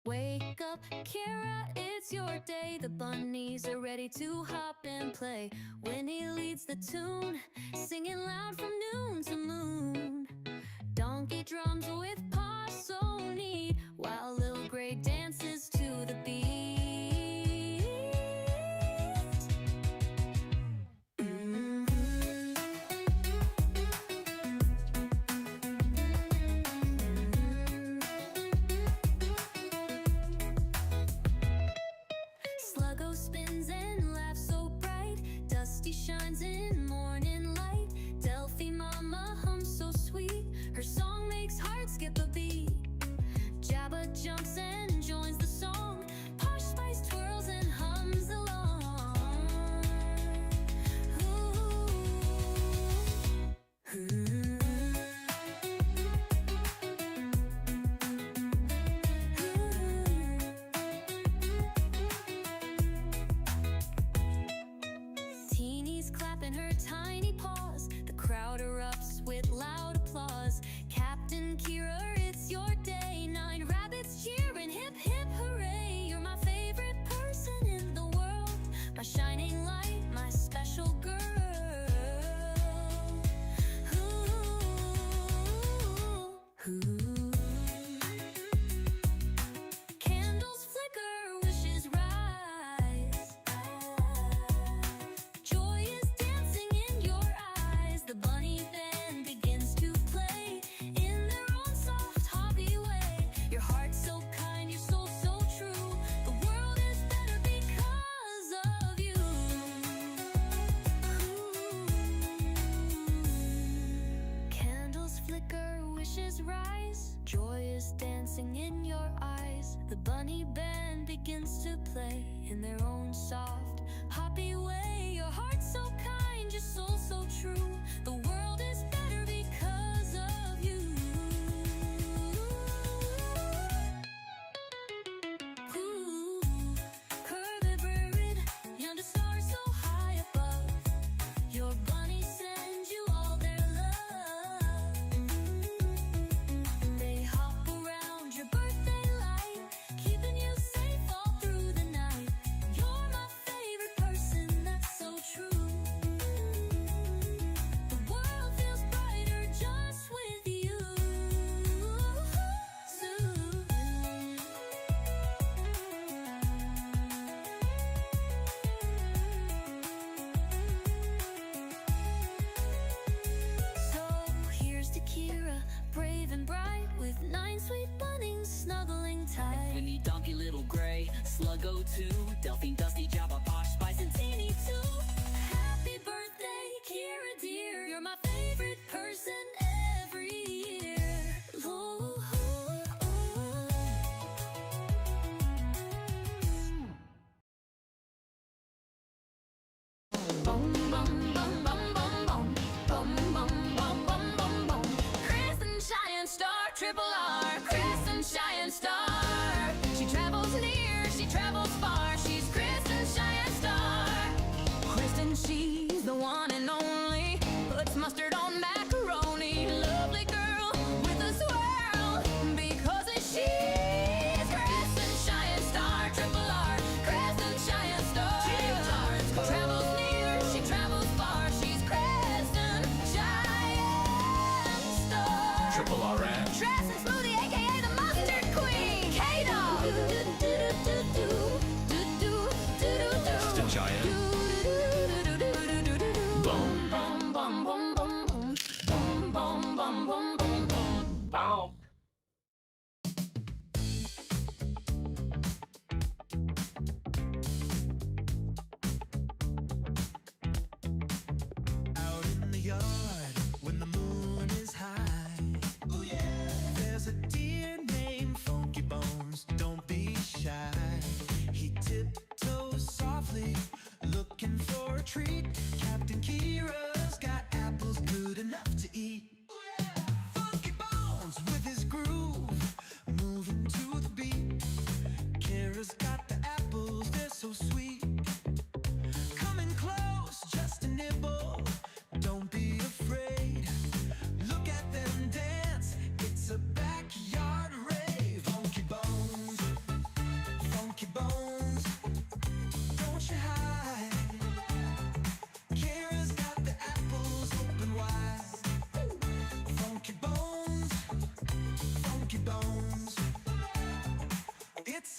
Wake up, Kira, it's your day. The bunnies are ready to hop and play. Winnie leads the tune, singing loud from noon to moon. Donkey drums with Posh so neat, while Little Gray dances to the beat. Sluggo spins and laughs so bright, Dusty shines in morning light. Delphine mama hums so sweet, her song makes hearts skip a beat. Jabba jumps and joins the song, Posh Spice twirls and hums along. Ooh. Ooh. Teeny's clapping her tiny paws, the crowd erupts with loud applause. Captain Kira, it's your day. 9 rabbits cheering, hip hip hooray. You're my favorite person in the world, my shining light, my special girl. Ooh. Ooh. Candles flicker, wishes rise. Joy is dancing in your eyes. The bunny band begins to play in their own soft hobby way. Your heart's so kind, your soul so true. The world is better because of you. Ooh. Candles flicker, wishes rise. Joy is dancing in your eyes. The bunny band begins to play in their own soft, happy way. Your heart's so kind, your soul so true. The world is better because of you. Ooh, curved bird, yonder stars so high above. Your bunny sends you all their love. They hop around your birthday light, keeping you safe all through the night. You're my favorite person, that's so true. The world feels brighter just with you. So here's to Kira, brave and bright, with 9 sweet bunnies snuggling tight. Gwynnie, Donkey, Little Gray, Sluggo too, Delphine, Dusty, Jabba, Posh, Spice, and Teeny too. Happy birthday, Kira dear. You're my favorite person every year. Ooh, ooh, ooh. Boom, boom, boom, boom, boom, boom. Boom, boom, boom, boom, boom, boom. Crescent Giant Star, Triple R. Crescent Giant Star. She travels near, she travels far. She's Crescent Giant Star. Kristen, she's the one and only. Puts mustard on macaroni. Lovely girl with a swirl, because she's Crescent Giant Star, Triple R. Crescent Giant Star. Travels near, she travels far. She's Crescent Giant Star. Triple R and Crescent Smoothie, aka the Mustard Queen. K-Dog. Kristen Giant. Boom. Bum, bum, bum, bum, bum. Bum, bum, bum, bum, bum, bum. Bow. Out in the yard when the moon is high. Ooh, yeah. There's a deer named Funky Bones. Don't be shy. He tiptoes softly, looking for a treat. Captain Kira's got apples good enough to eat. Ooh, yeah. Funky Bones with his groove, moving to the beat. Kira's got the apples, they're so sweet. Coming close, just a nibble. Don't be afraid. Look at them dance. It's a backyard rave. Funky Bones.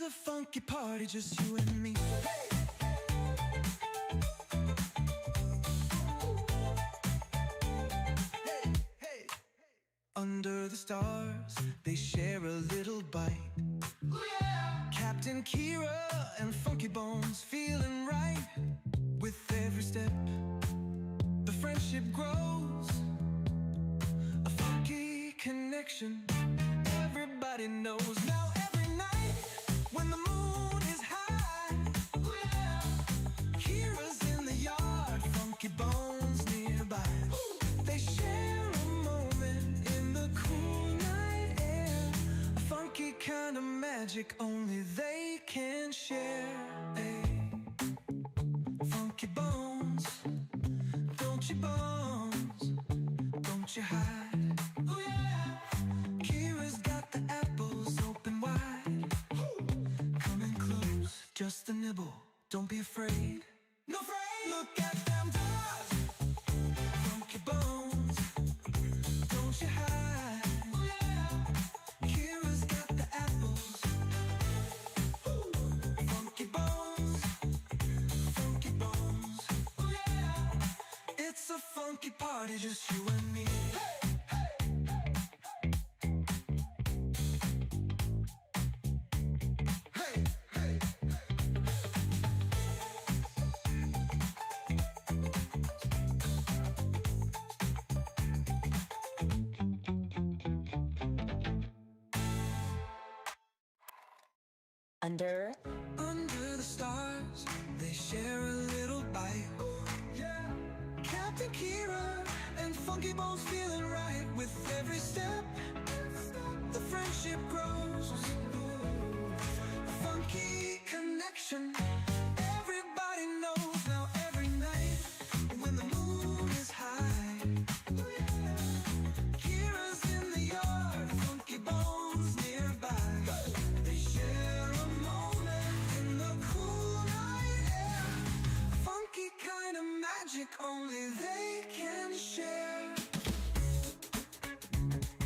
a funky party, just you and me. Under the stars, they share a little bite. Ooh, yeah. Captain Kira and Funky Bones feeling right. With every step, the friendship grows. A funky connection, everybody knows. Now every night, when the moon is high, ooh, yeah. Kira's in the yard, Funky Bones nearby. Ooh. They share a moment in the cool night air. A funky kind of magic only they can share. Hey. Funky Bones, don't you bones, don't you hide. Oh yeah, Kira's got the apples open wide. Coming close, just a nibble, don't be afraid. No afraid. Look at them dogs, Funky Bones, don't you hide. Oh yeah, Kira's got the apples. Funky Bones, Funky Bones. Oh yeah, it's a funky party, just you and me. Hey, hey, Under the stars, they share a little bite. Yeah, Captain Kira and Funky Bones feeling right. With every step, the friendship grows. A funky connection, everybody knows. Now every night, when the moon is high, Kira's in the yard, Funky Bones nearby. They share a moment in the cool night air. Funky kind of magic only they can share.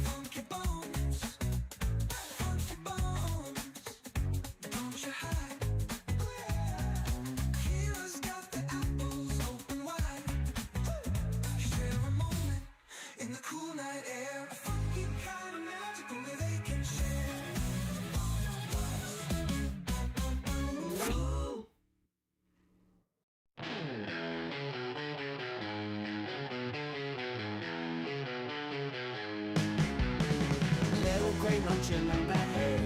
Funky Bones, Funky Bones, don't you hide. Kira's got the apples open wide. Share a moment in the cool night air. A funky kind of magic only they can share. Little gray luncheon in the hay,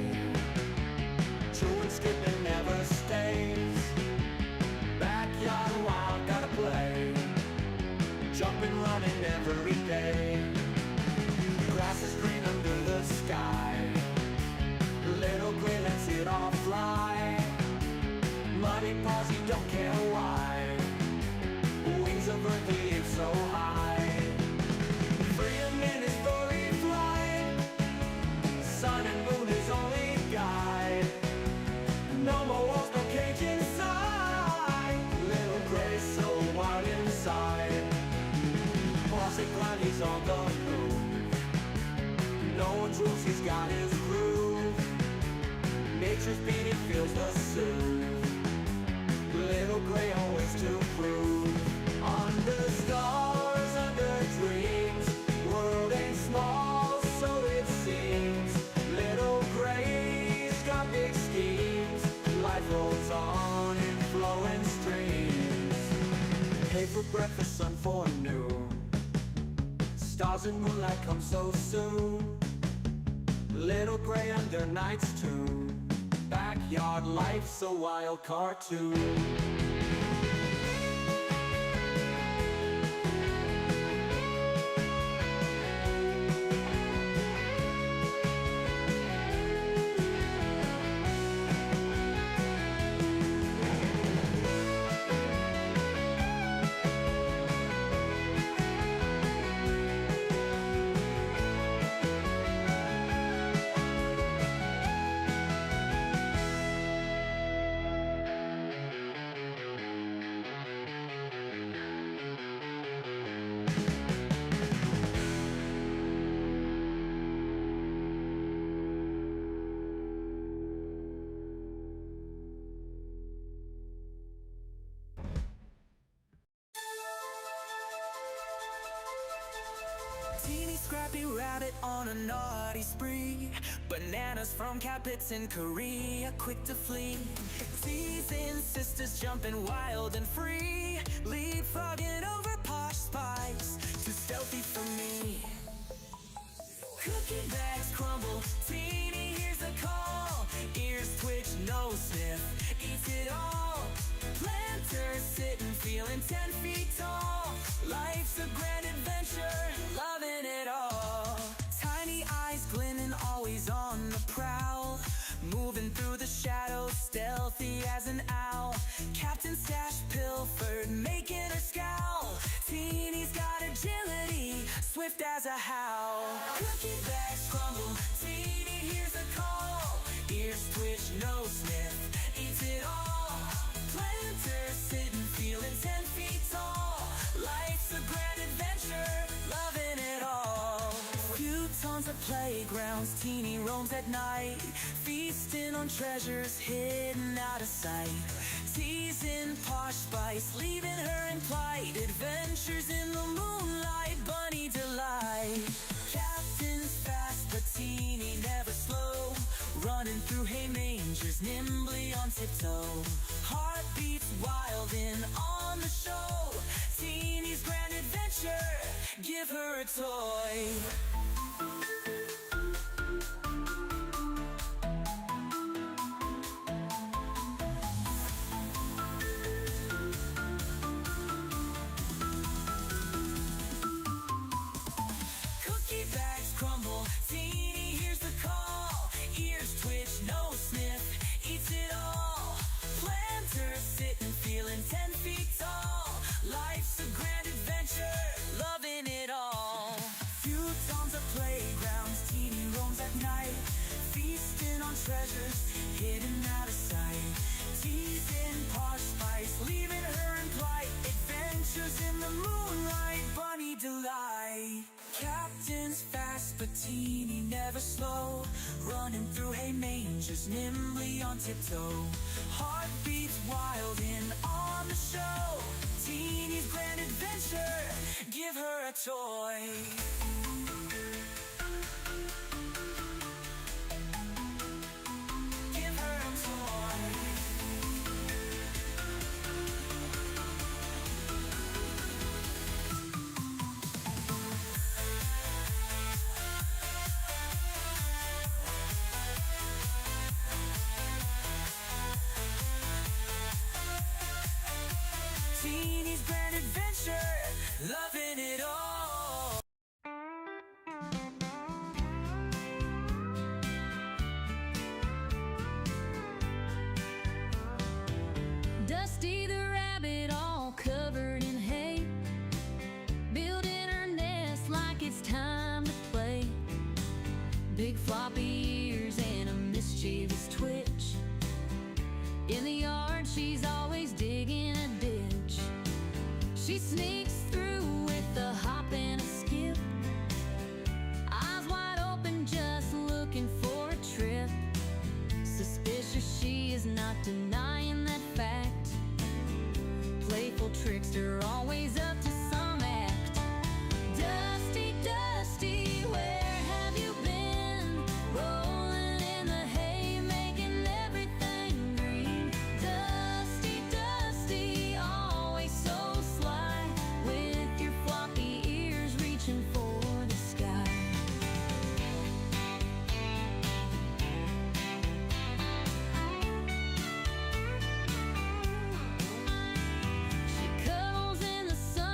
chewing, skipping, never stays. Backyard wild, gotta play, jumping, running every day. Grass is green under the sky, little gray lets it all fly. Muddy paws, you don't care why, wings of earth, they aim so high. Freedom in his furry flight, sun and moon his only guide. No more walls, no cage inside, little gray so wild inside. Boss and grind, he's on the move, no one's rules, he's got his groove. Nature's beat, he feels the soothe, little gray always to prove. Under stars, under dreams, world ain't small, so it seems. Little gray's got big schemes, life rolls on in flowing streams. Hay for breakfast, sun for noon, stars and moonlight come so soon. Little gray under night's tune, backyard life's a wild cartoon. scrappy rabbit on a naughty spree. Bananas from Capits in Korea, quick to flee. Teasing sisters jumping wild and free. Leapfrogging over Posh Spice, too stealthy for me. Cookie bags crumble, Teeny hears the call. Ears twitch, nose sniff, eats it all. Planters sitting, feeling 10 feet tall. Life's a grand adventure, loving it all. Tiny eyes glinting, always on the prowl. Moving through the shadows, stealthy as an owl. Captain Stash pilfered, making her scowl. Teeny's got agility, swift as a howl. Cookie bags crumble, Teeny hears the call. Ears twitch, nose sniff, eats it all. Planters sitting, feeling 10 feet tall. Life's a grand adventure, loving it all. Few tons of playgrounds, Teeny roams at night. Feasting on treasures hidden out of sight. Teasing Posh Spice, leaving her in plight. Adventures in the moonlight, bunny delight. Captain's fast, but Teeny never slow. Running through hay mangers, nimbly on tiptoe. Heartbeats wild and on the show. Teeny's grand adventure, give her a toy. Cookie bags crumble, Teeny hears the call. Ears twitch, nose sniff, eats it all. Planters sitting, feeling 10 feet tall. Life's a grand adventure, loving it all. Few tons of playgrounds, Teeny roams at night. Feasting on treasures hidden out of sight. Teasing Posh Spice, leaving her in plight. Adventures in the moonlight, bunny delight. Captain's fast, but Teeny never slow. Running through hay mangers, nimbly on tiptoe. Heartbeats wild and on the show. Teeny's grand adventure, give her a toy. Give her a toy. Teeny's grand adventure, loving it all. Dusty the rabbit, all covered in hay, building her nest like it's time to play. Big floppy ears and a mischievous twitch. In the yard, she's always digging a ditch. She sneaks through with a hop and a skip, eyes wide open, just looking for a trip. Suspicious, she is not denying that fact. Playful trickster, always up to some act. Dusty, Dusty, where have you been? Rolling in the hay, making everything green. Dusty, Dusty, always so sly, with your floppy ears reaching for the sky. She cuddles in the sun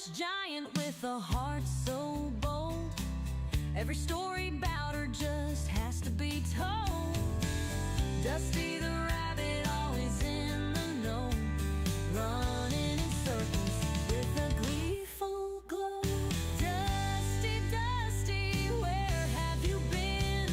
Posh giant with a heart so bold. Every story about her just has to be told. Dusty the rabbit, always in the know, running in circles with a gleeful glow. Dusty, Dusty, where have you been?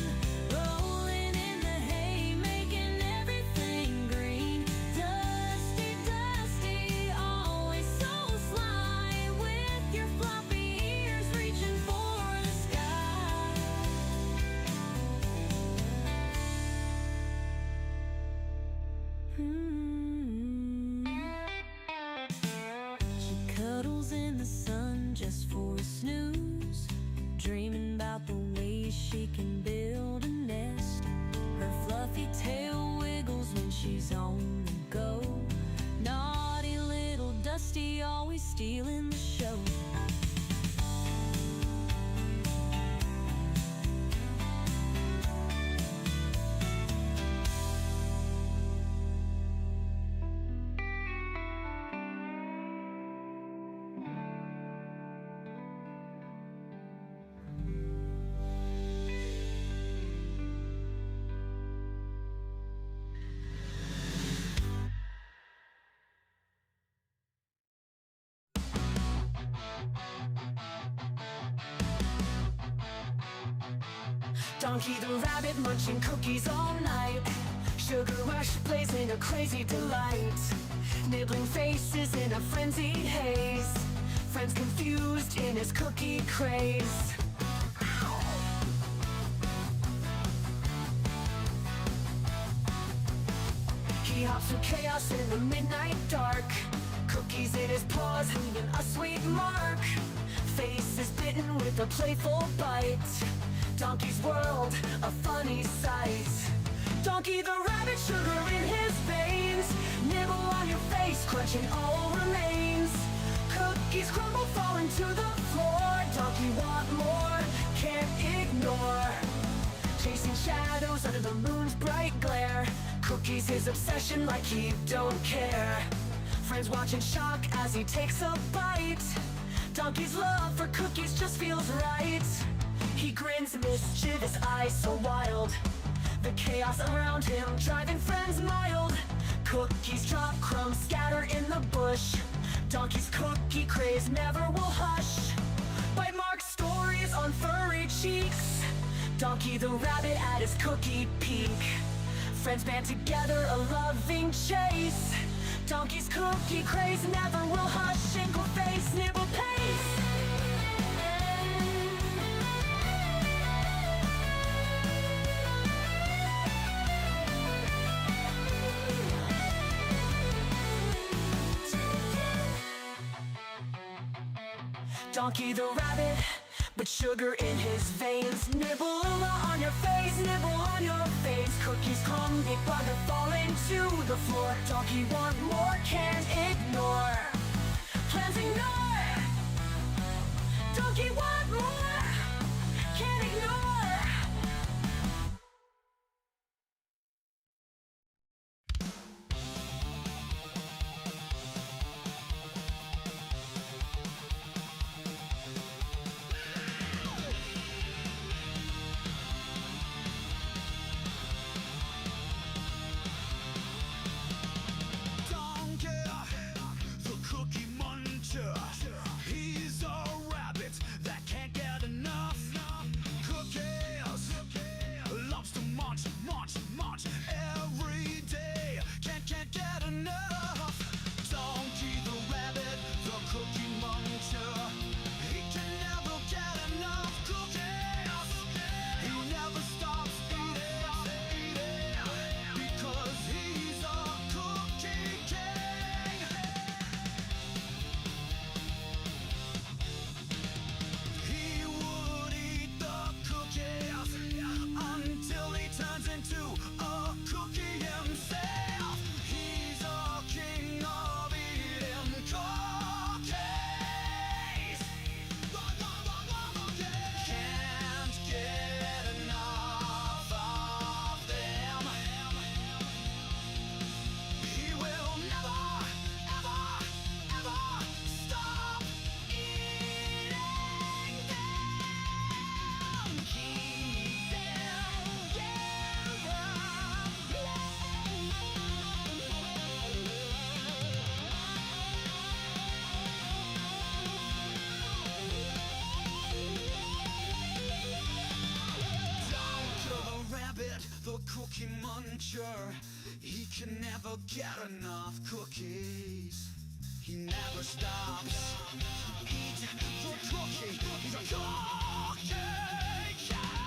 Rolling in the hay, making everything green. Dusty, Dusty, always so sly, with your floppy ears reaching for the sky. She cuddles in the sun just for a snooze, dreaming about the ways she can build a nest. Her fluffy tail wiggles when she's on the go. Naughty little Dusty, always stealing the show. Donkey the rabbit munching cookies all night. Sugar rush blazing a crazy delight. Nibbling faces in a frenzied haze. Friends confused in his cookie craze. He hops through chaos in the midnight dark. Cookies in his paws, leaving a sweet mark. Face is bitten with a playful bite. Donkey's world, a funny sight. Donkey the rabbit, sugar in his veins. Nibble on your face, crunching all remains. Cookies crumble, falling to the floor. Donkey want more, can't ignore. Chasing shadows under the moon's bright glare. Cookies his obsession, like he don't care. Friends watch in shock as he takes a bite. Donkey's love for cookies just feels right. He grins, mischievous eyes so wild. The chaos around him driving friends mild. Cookies drop, crumbs scatter in the bush. Donkey's cookie craze never will hush. Bite mark stories on furry cheeks. Donkey the rabbit at his cookie peak. Friends band together, a loving chase. Donkey's cookie craze never will hush. Shingle face, nibble pace. Donkey the rabbit, but sugar in his veins. Nibble on your face, nibble on your face. Cookies come, big bugger falling to the floor. Donkey want more, can't ignore. Plans ignore. Donkey want more, can't ignore. Cookie muncher, he's a rabbit that can't get enough. cookie muncher. He can never get enough cookies. He never stops eating the cookie. He's a cookie cat.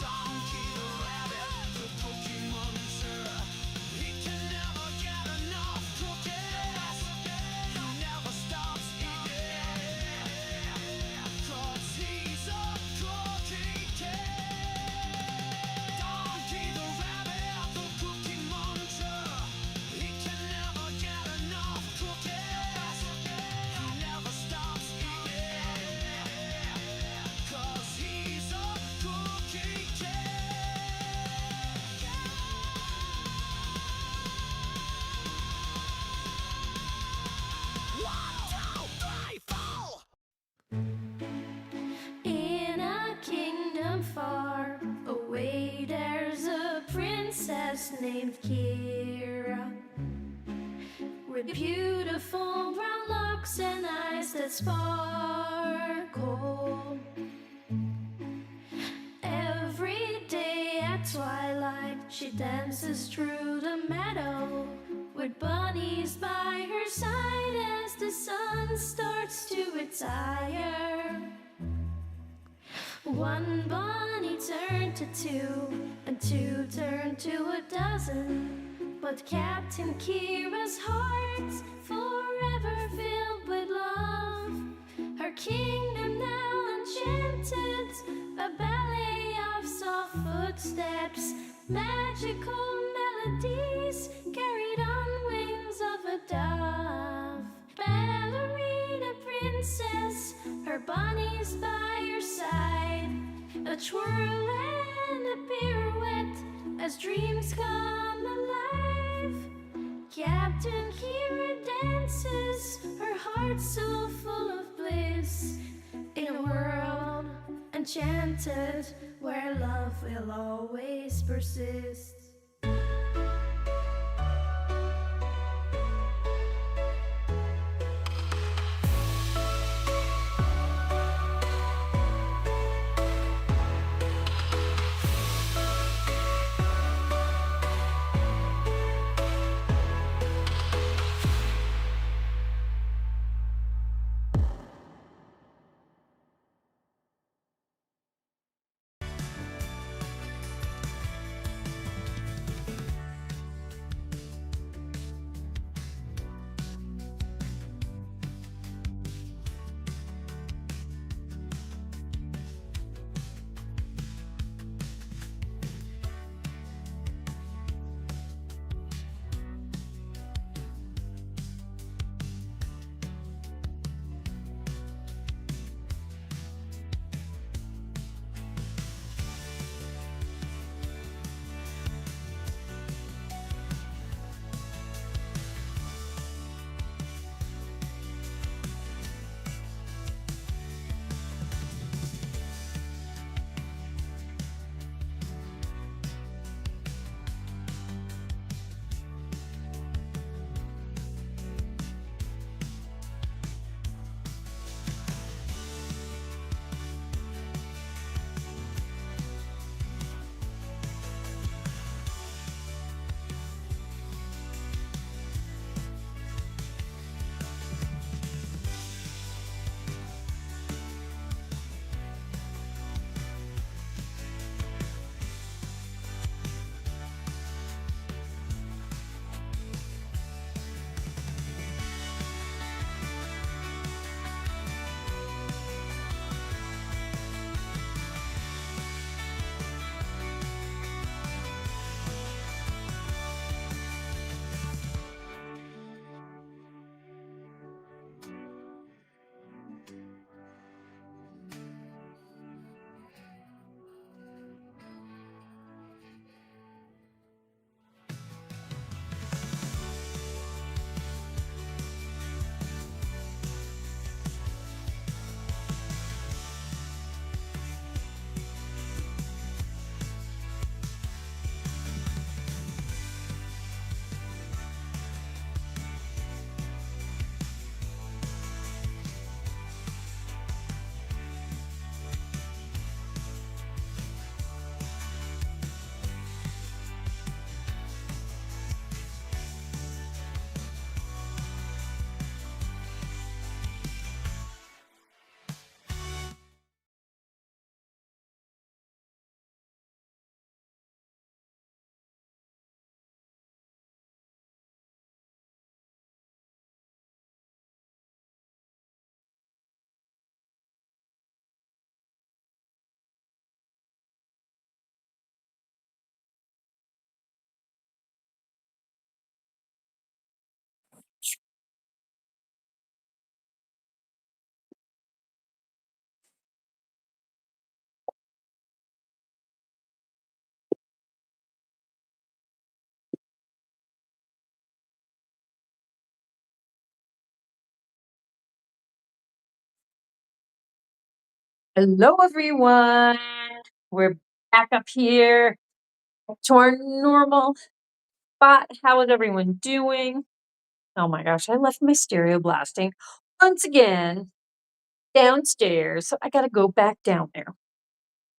Donkey the rabbit, the cookie muncher. He can never get enough cookies. He never stops eating, 'cause he's a cookie cat. Donkey the rabbit, the cookie muncher. He can never get enough cookies. He never stops eating, 'cause he's a cookie cat. One, two, three, four. In a kingdom far away, there's a princess named Kira, with beautiful brown locks and eyes that sparkle. Every day at twilight, she dances through the meadow with bunnies by her side as the sun starts to retire. One bunny turned to two, and two turned to a dozen. But Captain Kira's heart's forever filled with love. Her kingdom now enchanted, a ballet of soft footsteps, magical melodies carried on wings of a dove. Ballerina princess, her bunnies by her side, a twirl and a pirouette as dreams come alive. Captain Kira dances, her heart so full of bliss, in a world enchanted where love will always persist. Hello, everyone. We're back up here to our normal spot. How is everyone doing? Oh my gosh, I left my stereo blasting once again downstairs, so I gotta go back down there.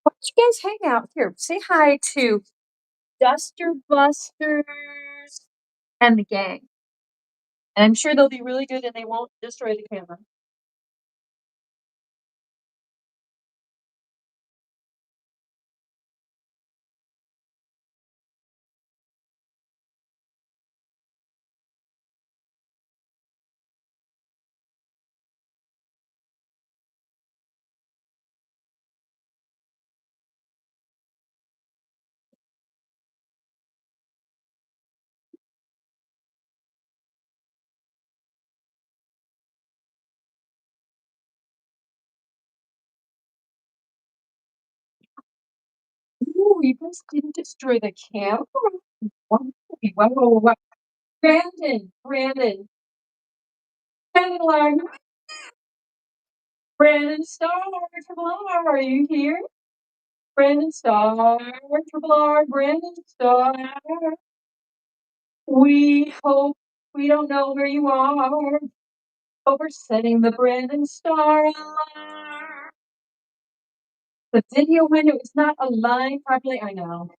Why don't you guys hang out here? Say hi to Duster Busters and the gang. And I'm sure they'll be really good and they won't destroy the camera. Ooh, you guys didn't destroy the camera. Wow, wow, wow. Brandon, Brandon, Brandon Star, Triple R, are you here? Brandon Star, Triple R, Brandon Star. We hope we don't know where you are, but we're setting the Brandon Star alarm. The video window is not aligned properly. I know.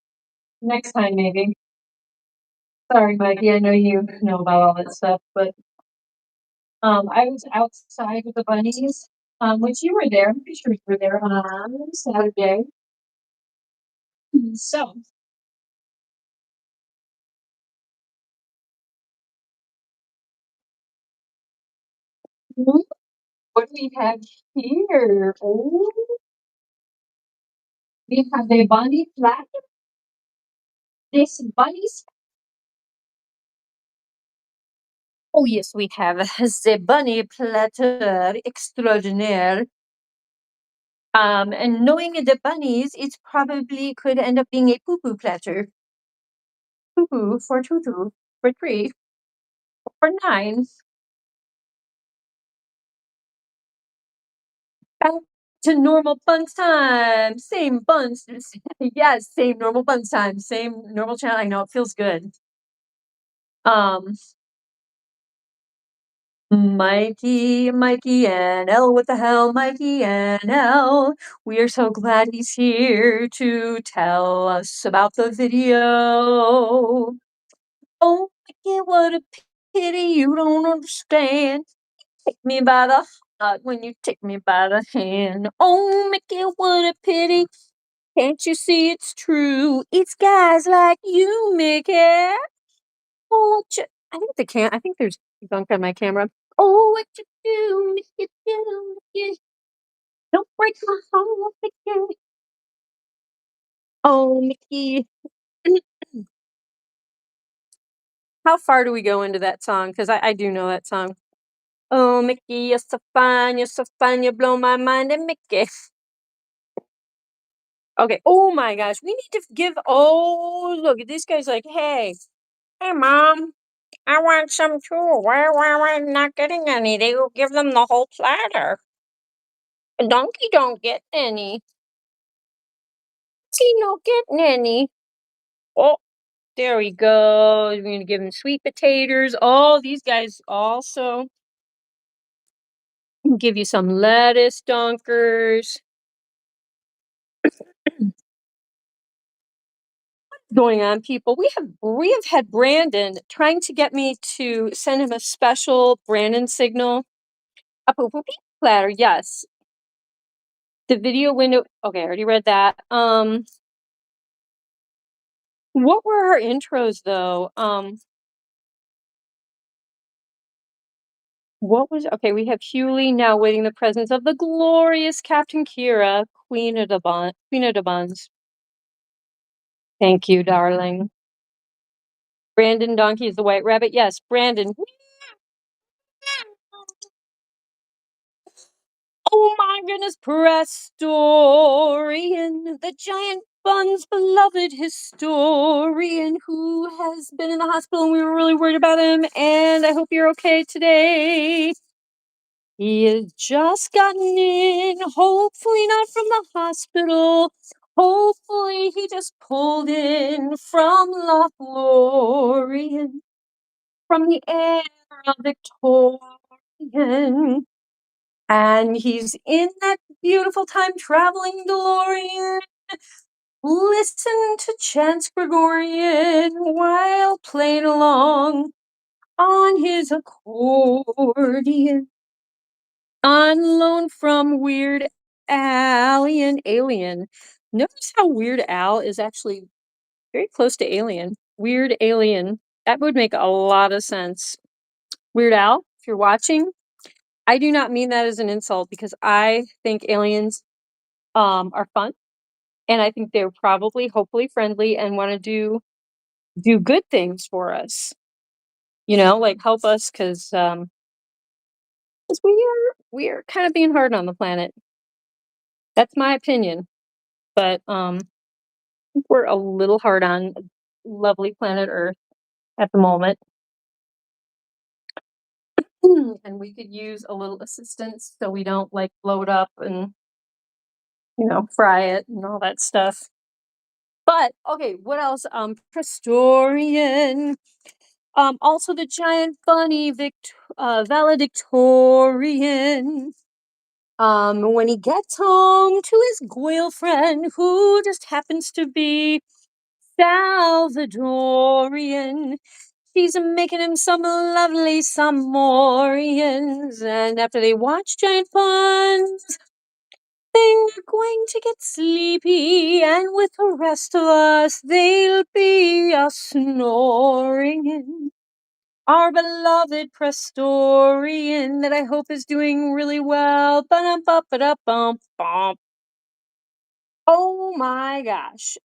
Next time, maybe. Sorry, Mikey. I know you know about all that stuff, but I was outside with the bunnies, which you were there. I'm pretty sure you were there on Saturday. So what do we have here? Oh, we have a bunny flat. This bunnies. Oh yes, we have the bunny platter extraordinaire. And knowing the bunnies, it probably could end up being a poo-poo platter. Poo-poo for tutu, for 3, for 9. Back to normal buns time. Same buns. Yes, same normal buns time. Same normal channel. I know it feels good. Mikey and L, what the hell, Mikey and L. We are so glad he's here to tell us about the video. Oh, Mikey, what a pity you don't understand. Take me by the heart when you take me by the hand. Oh, Mickey, what a pity. Can't you see it's true? It's guys like you, Mickey. Oh, what you, I think there's gunk on my camera. Oh, what you do, Mickey, do, Mickey. Don't break my heart, Mickey. Oh, Mickey. How far do we go into that song? Because I do know that song. Oh, Mickey, you're so fine, you blow my mind, and Mickey. Okay. Oh my gosh. We need to give. Oh, look at this guy's like, hey, mom, I want some too. Why am I not getting any? They will give them the whole platter. A donkey don't get any. He not getting any. Oh, there we go. We're gonna give him sweet potatoes. Oh, these guys also give you some lettuce dunkers. Going on, people? We have had Brandon trying to get me to send him a special Brandon signal. A poo poo pee platter, yes. The video window. Okay, I already read that. What were our intros though? What was okay? We have Hewley now waiting the presence of the glorious Captain Kira, Queen of the Buns. Thank you, darling. Brandon Donkey is the white rabbit. Yes, Brandon. Oh my goodness, Prestorian, the giant Bunz beloved historian who has been in the hospital and we were really worried about him, and I hope you're okay today. He has just gotten in, hopefully not from the hospital. Hopefully he just pulled in from Lothlorien, from the air of Victorian. And he's in that beautiful time traveling DeLorean. Listen to Chance Gregorian while playing along on his accordion. On loan from Weird Alien. Notice how Weird Al is actually very close to Alien. Weird Alien. That would make a lot of sense. Weird Al, if you're watching, I do not mean that as an insult because I think aliens are fun and I think they're probably hopefully friendly and want to do good things for us. You know, like help us because we are kind of being hard on the planet. That's my opinion. But I think we're a little hard on lovely planet Earth at the moment. And we could use a little assistance so we don't like blow it up and fry it and all that stuff. But okay, what else? Prestorian. Also the giant bunny valedictorian. When he gets home to his girlfriend, who just happens to be Salvadorian, she's making him some lovely Samorians, and after they watch Giant Bunz, they're going to get sleepy, and with the rest of us, they'll be a snoring. Our beloved Prestorian that I hope is doing really well. Ba-dum-ba-ba-da-bum-bum. Oh my gosh.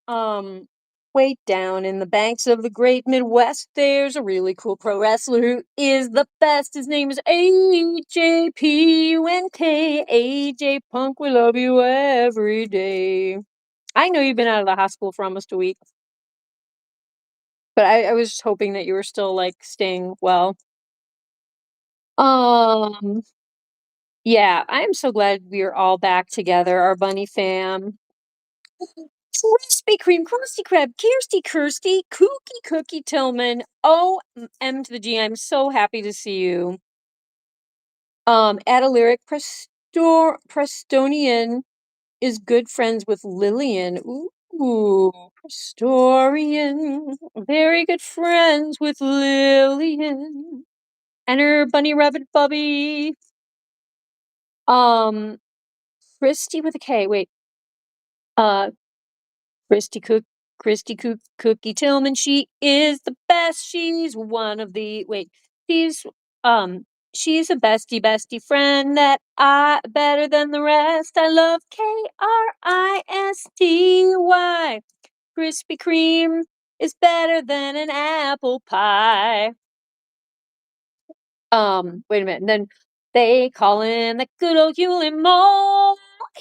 Way down in the banks of the great Midwest, there's a really cool pro wrestler who is the best. His name is AJPUNK. AJ Punk, we love you every day. I know you've been out of the hospital for almost a week, but I was just hoping that you were still like staying well. Um, yeah, I am so glad we are all back together, our bunny fam. Crispy Cream, Krusty Krab, Kirsty, Cookie Tillman. M to the G, I'm so happy to see you. Add a lyric, Prestonian is good friends with Lillian. Ooh, Prestorian, very good friends with Lillian. And her bunny rabbit Bubby. Christy with a K. Wait. Uh, Christy Cookie Tillman. She is the best. She's one of the. Wait. She's She's a bestie friend that I better than the rest. I love Kristy. Krispy Kreme is better than an apple pie. Wait a minute. And then they call him the good old Hewlin' Mole.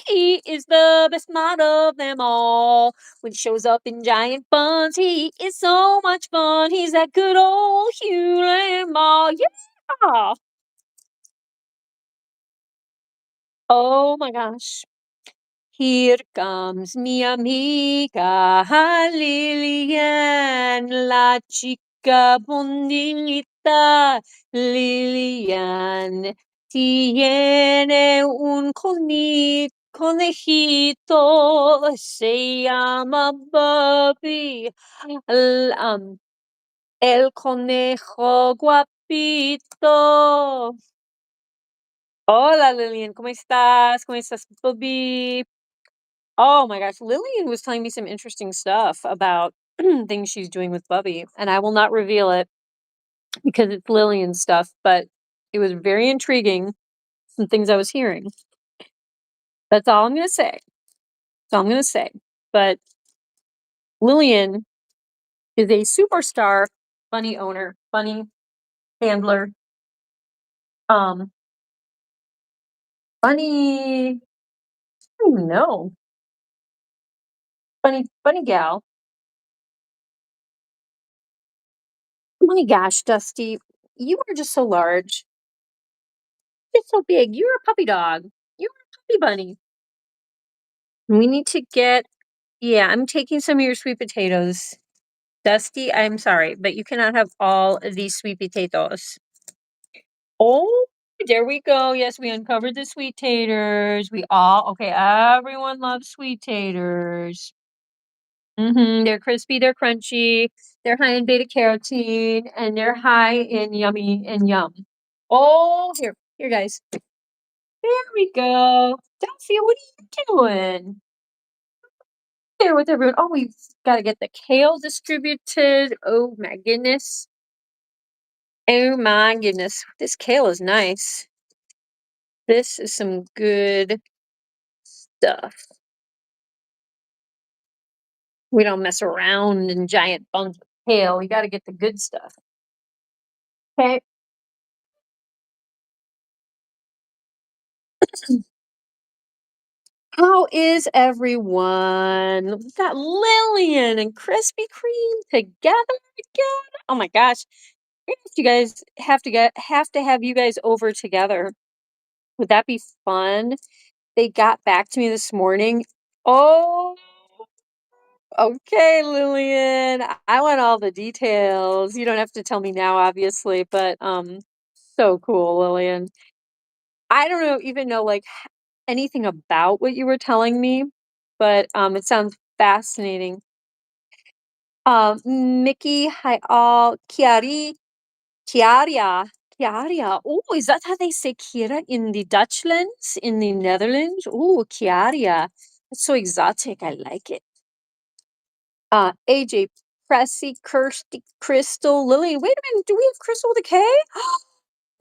He is the best mod of them all. When he shows up in giant buns, he is so much fun. He's that good old Hewlin' Mole. Yeah. Oh my gosh. Here comes mi amiga Lilian, la chica bonita. Lilian tiene un conejito, se llama Bobby. El, um, el conejo guapito. Hola Lilian, ¿cómo estás? ¿Cómo estás, Bobby? Oh my gosh, Lillian was telling me some interesting stuff about things she's doing with Bubby, and I will not reveal it because it's Lillian stuff, but it was very intriguing, some things I was hearing. That's all I'm gonna say. That's all I'm gonna say. But Lillian is a superstar bunny owner, bunny handler, um, bunny, I don't even know, bunny gal. Oh my gosh, Dusty, you are just so large. It's so big. You're a puppy dog. You're a puppy bunny. We need to get, yeah, I'm taking some of your sweet potatoes. Dusty, I'm sorry, but you cannot have all of these sweet potatoes. Oh, there we go. Yes, we uncovered the sweet taters. Okay, everyone loves sweet taters. They're crispy, they're crunchy, they're high in beta carotene, and they're high in yummy and yum. Oh, here, guys. There we go. Delphine, what are you doing? There with everyone. Oh, we've got to get the kale distributed. Oh my goodness. Oh my goodness. This kale is nice. This is some good stuff. We don't mess around in giant bunks of kale. We got to get the good stuff. Okay. How is everyone? We got Lillian and Krispy Kreme together again. Oh my gosh. You guys have to have you guys over together. Would that be fun? They got back to me this morning. Oh, okay, Lillian. I want all the details. You don't have to tell me now, obviously, but so cool, Lillian. I don't even know like anything about what you were telling me, but it sounds fascinating. Mickey, hi all, Chiaria, Chiaria. Oh, is that how they say Kira in the Dutchlands, in the Netherlands? Oh, Chiaria. That's so exotic. I like it. AJ, Pressy, Kirsty, Crystal, Lillian. Wait a minute. Do we have Crystal with a K?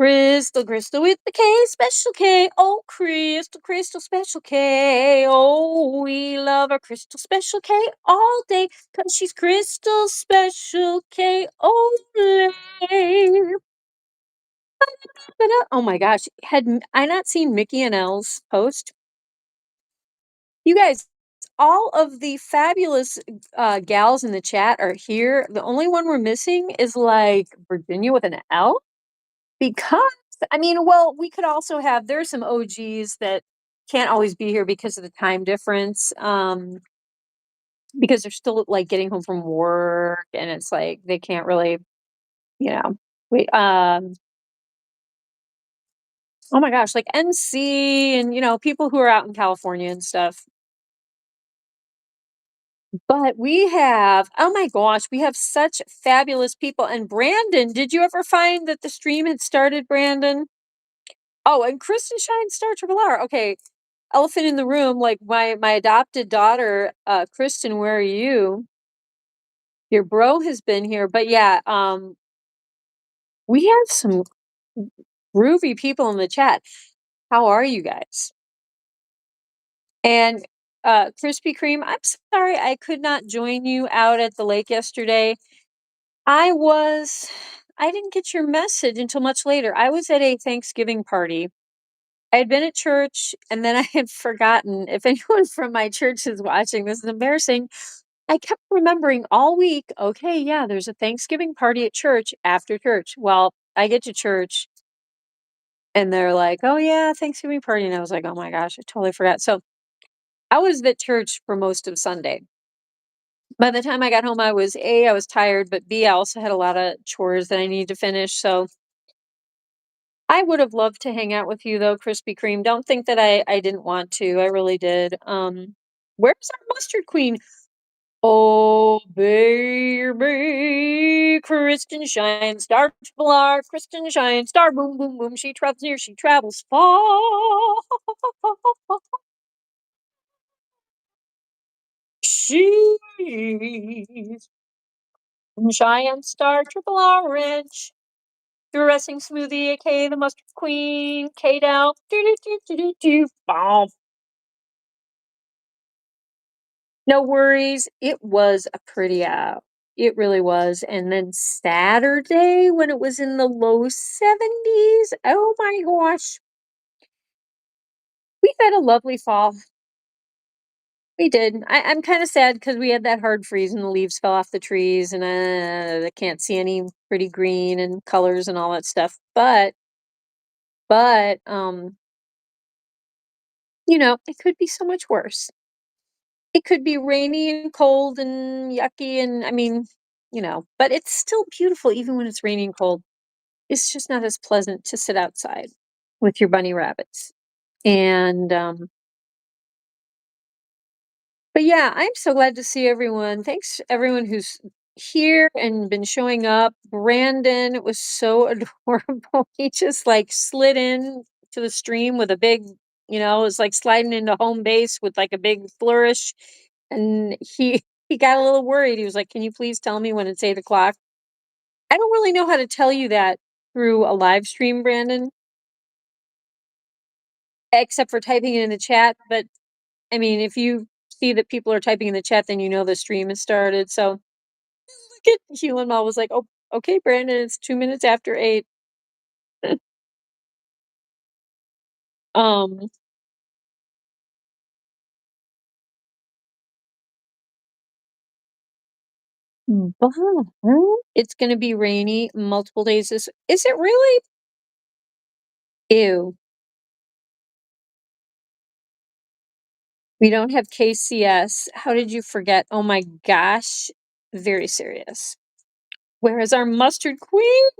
Crystal with the K, special K. Oh, Crystal, special K. Oh, we love our Crystal special K all day because she's Crystal special K. Olay. Oh my gosh, had I not seen Mickey and Elle's post? You guys, all of the fabulous gals in the chat are here. The only one we're missing is like Virginia with an L. Because, I mean, well, we could also have, there's some OGs that can't always be here because of the time difference. Because they're still like getting home from work and it's like they can't really, you know, wait. Oh my gosh, like NC and people who are out in California and stuff. But we have, oh my gosh, we have such fabulous people. And Brandon, did you ever find that the stream had started, Brandon? Oh, and Kristen Shine Star Triple R. Okay, elephant in the room, like my adopted daughter, Kristen, where are you? Your bro has been here, but yeah, we have some groovy people in the chat. How are you guys? And Krispy Kreme, I'm sorry I could not join you out at the lake yesterday. I didn't get your message until much later. I was at a Thanksgiving party. I had been at church and then I had forgotten. If anyone from my church is watching, this is embarrassing. I kept remembering all week, okay, yeah, there's a Thanksgiving party at church after church. Well, I get to church and they're like, oh yeah, Thanksgiving party. And I was like, oh my gosh, I totally forgot. So I was at church for most of Sunday. By the time I got home, I was tired, but B, I also had a lot of chores that I needed to finish. So I would have loved to hang out with you though, Krispy Kreme. Don't think that I didn't want to. I really did. Where's our mustard queen? Oh, baby, Kristen Shine Star Triple R, Kristen Shine Star, boom, boom, boom. She travels near, she travels far. She's Cheyenne Star Triple Orange. Dressing smoothie, aka the mustard queen. K down. Do do do do do. Bomb. No worries. It was a pretty out. It really was. And then Saturday, when it was in the low 70s, oh my gosh. We had a lovely fall. We did. I'm kind of sad because we had that hard freeze and the leaves fell off the trees and I can't see any pretty green and colors and all that stuff. But But, you know, it could be so much worse. It could be rainy and cold and yucky and I mean, you know, but it's still beautiful even when it's rainy and cold. It's just not as pleasant to sit outside with your bunny rabbits. And but yeah, I'm so glad to see everyone. Thanks everyone who's here and been showing up. Brandon was so adorable. He just like slid in to the stream with a big, you know, it was like sliding into home base with like a big flourish. And he got a little worried. He was like, "Can you please tell me when it's 8 o'clock?" I don't really know how to tell you that through a live stream, Brandon, except for typing it in the chat. But I mean, if you see that people are typing in the chat, then you know the stream has started. So look at Hewlin Mall was like, "Oh, okay, Brandon, it's 2 minutes after 8." Um, but it's gonna be rainy multiple days. Is it really? Ew. We don't have KCS. How did you forget? Oh my gosh. Very serious. Where is our mustard queen?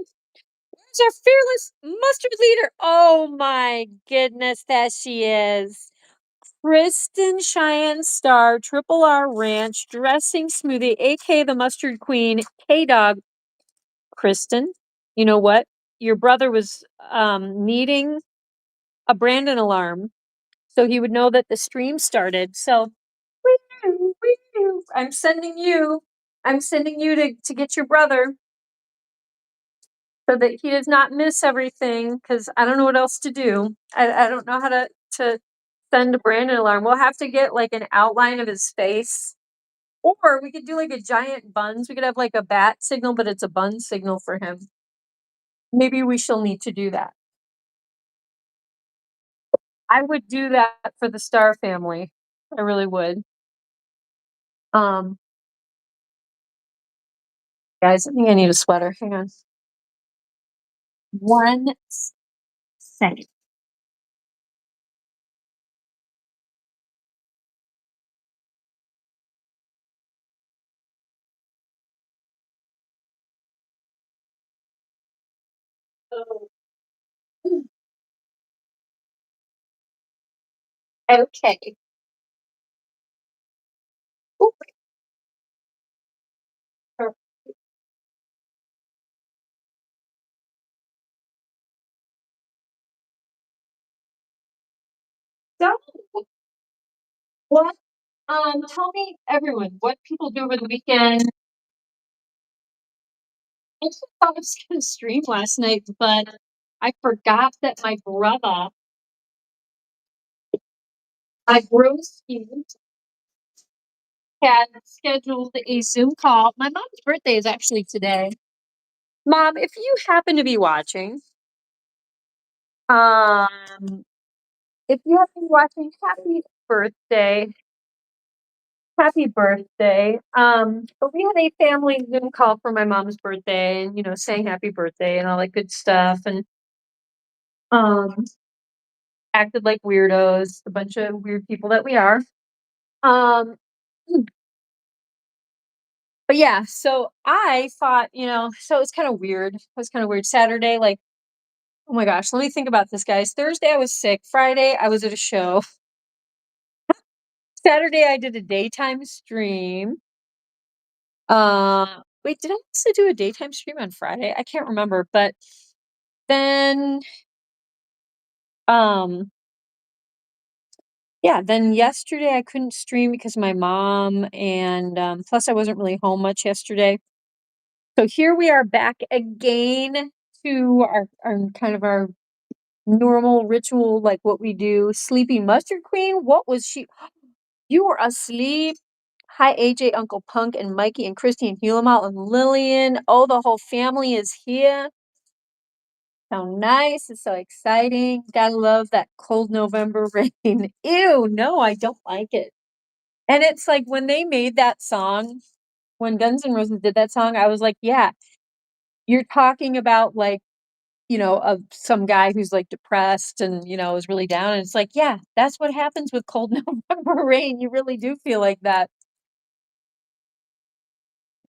Where's our fearless mustard leader? Oh my goodness, that she is. Kristen Cheyenne Star, Triple R Ranch, Dressing Smoothie, aka the Mustard Queen, K Dog. Kristen, you know what? Your brother was needing a Brandon alarm so he would know that the stream started. So I'm sending you. I'm sending you to get your brother so that he does not miss everything because I don't know what else to do. I don't know how to send a Brandon alarm. We'll have to get like an outline of his face. Or we could do like a giant Bunz. We could have like a bat signal, but it's a Bunz signal for him. Maybe we shall need to do that. I would do that for the Star family. I really would. Um, guys, I think I need a sweater. Hang on. 1 second. Oh, okay. Ooh, perfect. So, what? Tell me, everyone, what people do over the weekend. I just thought I was gonna stream last night, but I forgot that my broski, had scheduled a Zoom call. My mom's birthday is actually today. Mom, if you happen to be watching, um, if you happen to be watching, happy birthday. Happy birthday. But we had a family Zoom call for my mom's birthday and, you know, saying happy birthday and all that good stuff and um acted like weirdos, a bunch of weird people that we are. Um but yeah, so I thought, you know, so it was kind of weird. It was kind of weird. Saturday, like, oh my gosh, let me think about this, guys. Thursday I was sick. Friday I was at a show. Saturday I did a daytime stream. Wait, did I also do a daytime stream on Friday? I can't remember, but then um yeah, then yesterday I couldn't stream because of my mom and plus I wasn't really home much yesterday. So here we are back again to our kind of our normal ritual, like what we do. Sleepy Mustard Queen, what was she? You were asleep. Hi, AJ, Uncle Punk, and Mikey, and Christy, and Hulamal, and Lillian. Oh, the whole family is here. So nice. It's so exciting. Gotta love that cold November rain. Ew, no, I don't like it. And it's like when they made that song, when Guns N' Roses did that song, I was like, yeah, you're talking about like of some guy who's like depressed and, is really down. And it's like, yeah, that's what happens with cold November rain. You really do feel like that.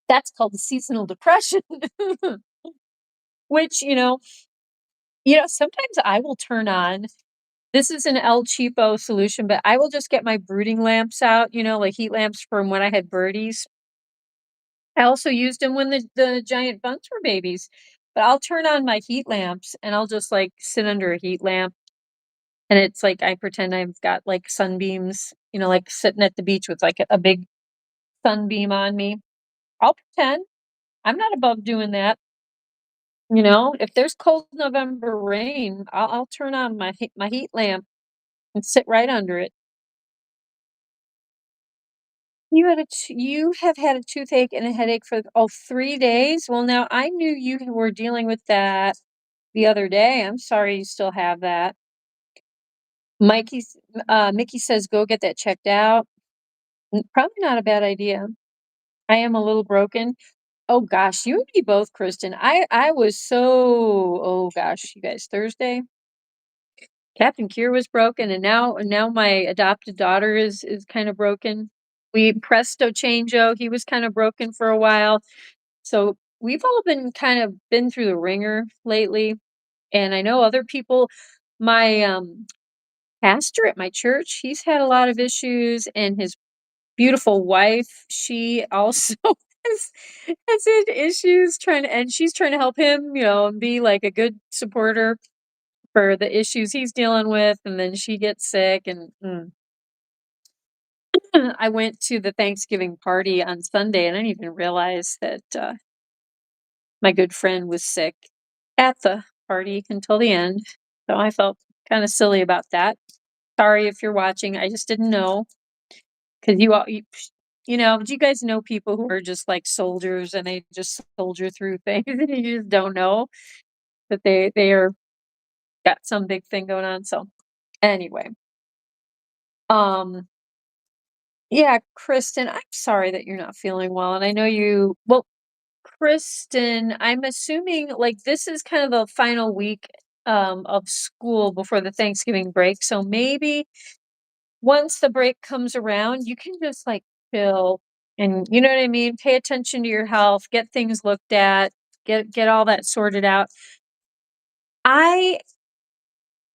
That's called seasonal depression, which, sometimes I will turn on. This is an El Cheapo solution, but I will just get my brooding lamps out, like heat lamps from when I had birdies. I also used them when the giant bunts were babies. But I'll turn on my heat lamps and I'll just like sit under a heat lamp. And it's like I pretend I've got like sunbeams, like sitting at the beach with like a big sunbeam on me. I'll pretend. I'm not above doing that. If there's cold November rain, I'll turn on my heat lamp and sit right under it. You have had a toothache and a headache for 3 days. Well, now I knew you were dealing with that the other day. I'm sorry you still have that. Mickey says go get that checked out. Probably not a bad idea. I am a little broken. Oh gosh, you and me both, Kristen. I was so, oh gosh, you guys, Thursday. Captain Kier was broken, and now my adopted daughter is kind of broken. We presto changeo. He was kind of broken for a while. So we've all been through the ringer lately. And I know other people, my pastor at my church, he's had a lot of issues, and his beautiful wife, she also has had issues and she's trying to help him, and be like a good supporter for the issues he's dealing with. And then she gets sick and I went to the Thanksgiving party on Sunday and I didn't even realize that my good friend was sick at the party until the end. So I felt kind of silly about that. Sorry if you're watching. I just didn't know because do you guys know people who are just like soldiers and they just soldier through things and you just don't know that they are got some big thing going on. So anyway, um, yeah, Kristen, I'm sorry that you're not feeling well, and I know well, Kristen, I'm assuming like this is kind of the final week of school before the Thanksgiving break. So maybe once the break comes around, you can just like chill and you know what I mean? Pay attention to your health, get things looked at, get all that sorted out. I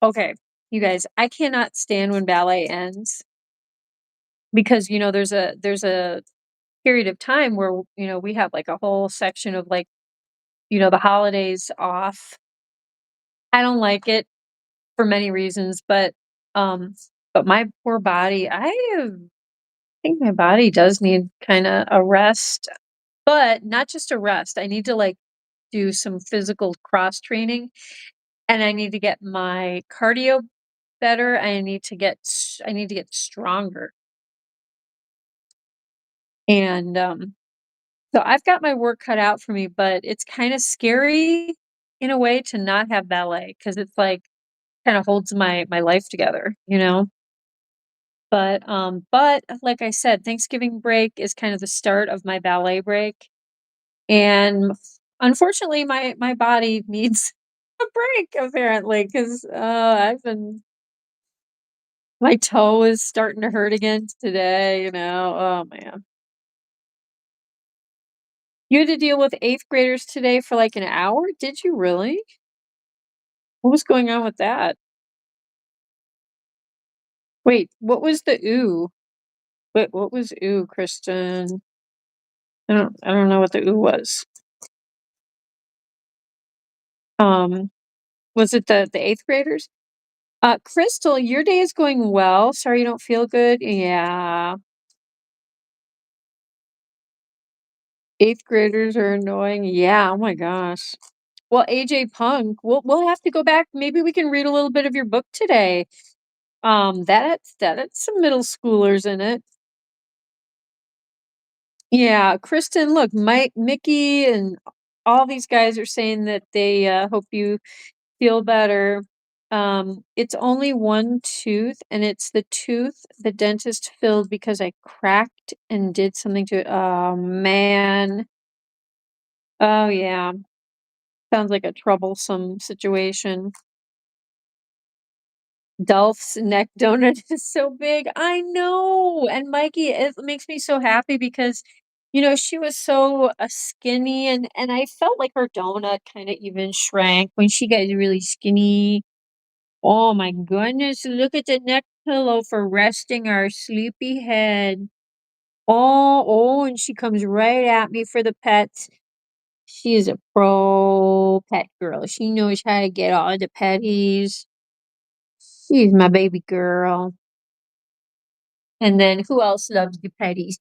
Okay, you guys, I cannot stand when ballet ends because there's a period of time where we have like a whole section of like the holidays off. I don't like it for many reasons, um but my poor body, think my body does need kind of a rest, but not just a rest. I need to like do some physical cross training and I need to get my cardio better. I need to get stronger. And so I've got my work cut out for me, but it's kind of scary in a way to not have ballet because it's like kind of holds my life together, you know? But like I said, Thanksgiving break is kind of the start of my ballet break. And unfortunately, my body needs a break apparently because my toe is starting to hurt again today. Oh man, you had to deal with eighth graders today for like an hour. Did you really? What was going on with that? Wait, what was the ooh? What was ooh, Kristen? I don't know what the ooh was. Um, was it the eighth graders? Crystal, your day is going well. Sorry you don't feel good. Yeah. Eighth graders are annoying. Yeah, oh my gosh. Well, AJ Punk, we'll have to go back. Maybe we can read a little bit of your book today. That's some middle schoolers in it. Yeah, Kristen, look, Mike, Mickey, and all these guys are saying that they hope you feel better. It's only one tooth, and it's the tooth the dentist filled because I cracked and did something to it. Oh man. Oh yeah. Sounds like a troublesome situation. Dolph's neck donut is so big. I know. And Mikey, it makes me so happy because, she was so skinny and I felt like her donut kind of even shrank when she got really skinny. Oh my goodness, look at the neck pillow for resting our sleepy head. Oh, and she comes right at me for the pets. She is a pro pet girl. She knows how to get all the petties. She's my baby girl. And then who else loves the petties?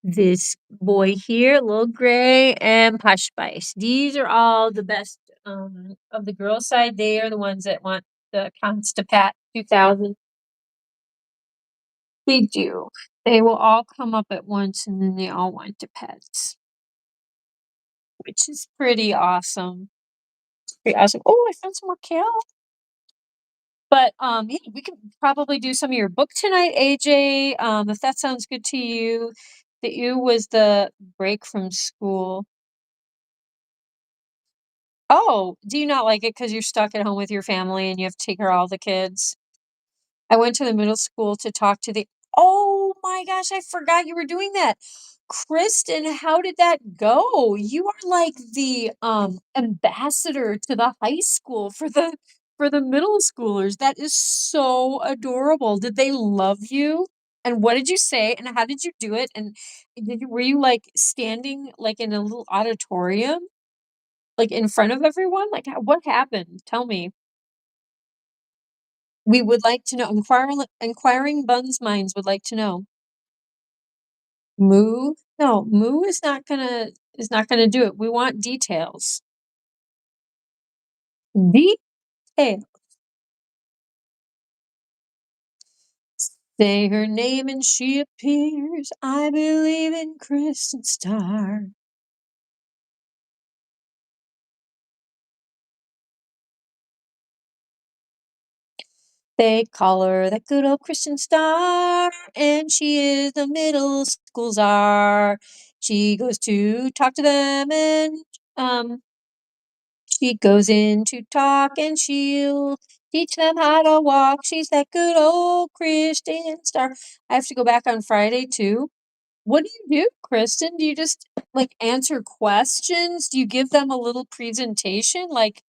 This boy here, Little Gray and Posh Spice. These are all the best of the girl side. They are the ones that want the Constipat 2000. They do. They will all come up at once and then they all want the pets, which is pretty awesome. Pretty awesome. Oh, I found some more kale. But yeah, we could probably do some of your book tonight, AJ. If that sounds good to you. The U was the break from school. Oh, do you not like it because you're stuck at home with your family and you have to take care of all the kids? I went to the middle school to talk to the Oh my gosh, I forgot you were doing that. Kristen, how did that go? You are like the ambassador to the high school for the middle schoolers. That is so adorable. Did they love you? And what did you say? And how did you do it? And were you like standing like in a little auditorium, like in front of everyone? Like what happened? Tell me. We would like to know. Inquiring Bunz minds would like to know. Moo? No, Moo is not gonna do it. We want details. Detail. Say her name and she appears. I believe in Kristen Star. They call her that good old Kristen Star, and she is the middle school czar. She goes to talk to them and she goes in to talk and she'll teach them how to walk. She's that good old Kristen Star. I have to go back on Friday too. What do you do, Kristen? Do you just like answer questions? Do you give them a little presentation like,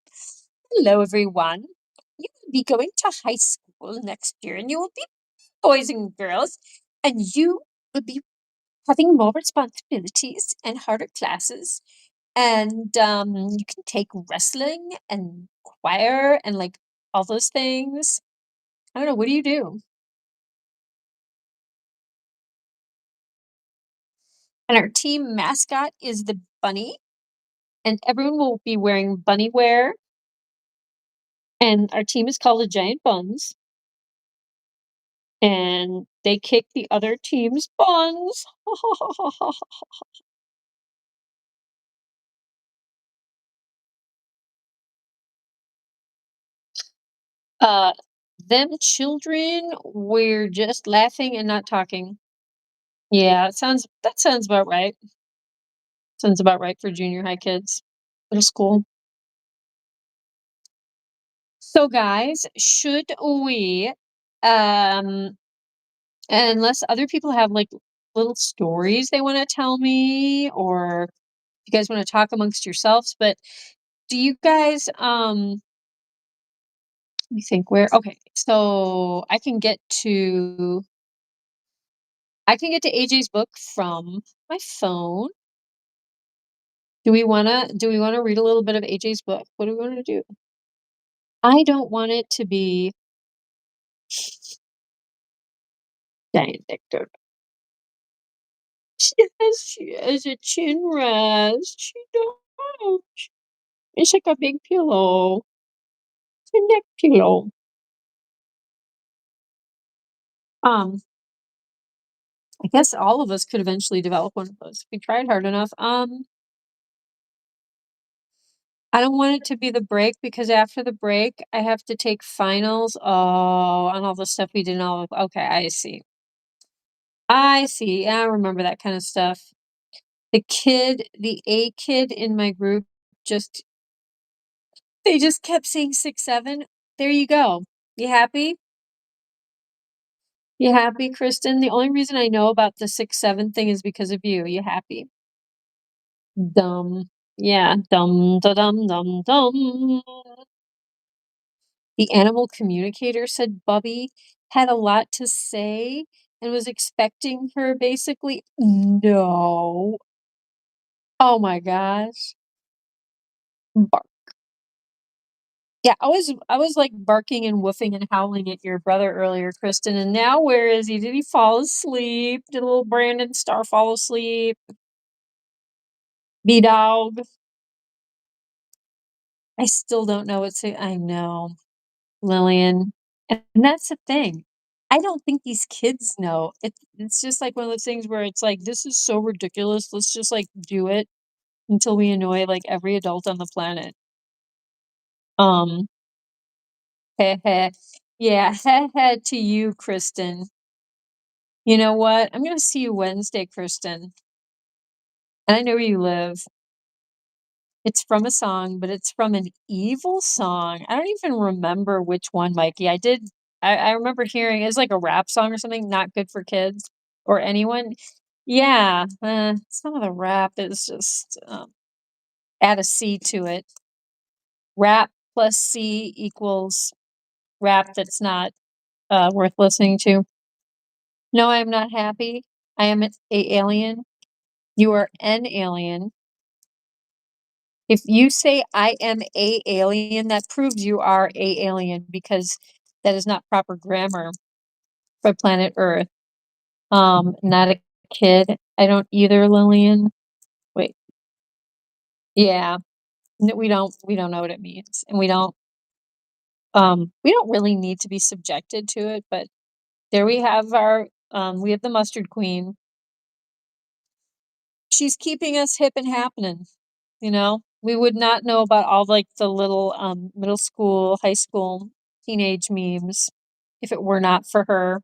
hello, everyone. You will be going to high school next year and you will be boys and girls, and you will be having more responsibilities and harder classes. And you can take wrestling and choir and like all those things. I don't know. What do you do? And our team mascot is the bunny, and everyone will be wearing bunny wear. And our team is called the Giant Buns, and they kick the other team's buns. uh, them children, we're just laughing and not talking. Yeah, that sounds about right. Sounds about right for junior high kids. Middle school. So guys, should we um unless other people have like little stories they want to tell me or you guys want to talk amongst yourselves, but do you guys let me think where okay, so I can get to AJ's book from my phone. Do we wanna read a little bit of AJ's book? What do we want to do? I don't want it to be giant Victor. She has a chin rest. She don't. It's like a big pillow. It's a neck pillow. Um, I guess all of us could eventually develop one of those if we tried hard enough. I don't want it to be the break because after the break, I have to take finals. Oh, on all the stuff we did and all of, okay, I see. I see. Yeah, I remember that kind of stuff. The A kid in my group just They just kept saying 6, 7. There you go. You happy? You happy, Kristen? The only reason I know about the 6, 7 thing is because of you. You happy? Dumb. Yeah, dum da dum dum dum. The animal communicator said Bubby had a lot to say and was expecting her basically. No. Oh my gosh. Bark. Yeah, I was like barking and woofing and howling at your brother earlier, Kristen, and now where is he? Did he fall asleep? Did little Brandon Star fall asleep? B-Dog. I still don't know what to I know, Lillian. And that's the thing. I don't think these kids know. It's just like one of those things where it's like, this is so ridiculous. Let's just like do it until we annoy like every adult on the planet. Um, heh heh. Yeah, heh heh to you, Kristen. You know what? I'm gonna see you Wednesday, Kristen. And I know where you live. It's from a song, but it's from an evil song. I don't even remember which one, Mikey. I remember hearing it's like a rap song or something, not good for kids or anyone. Yeah, some of the rap is just add a C to it. Rap plus C equals rap that's not worth listening to. No, I am not happy. I am a alien. You are an alien. If you say I am a alien, that proves you are a alien because that is not proper grammar for planet Earth. Not a kid. I don't either, Lillian. Wait. Yeah. We don't know what it means. And we don't really need to be subjected to it, but there we have we have the mustard queen. She's keeping us hip and happening, you know? We would not know about all like the little middle school, high school, teenage memes if it were not for her.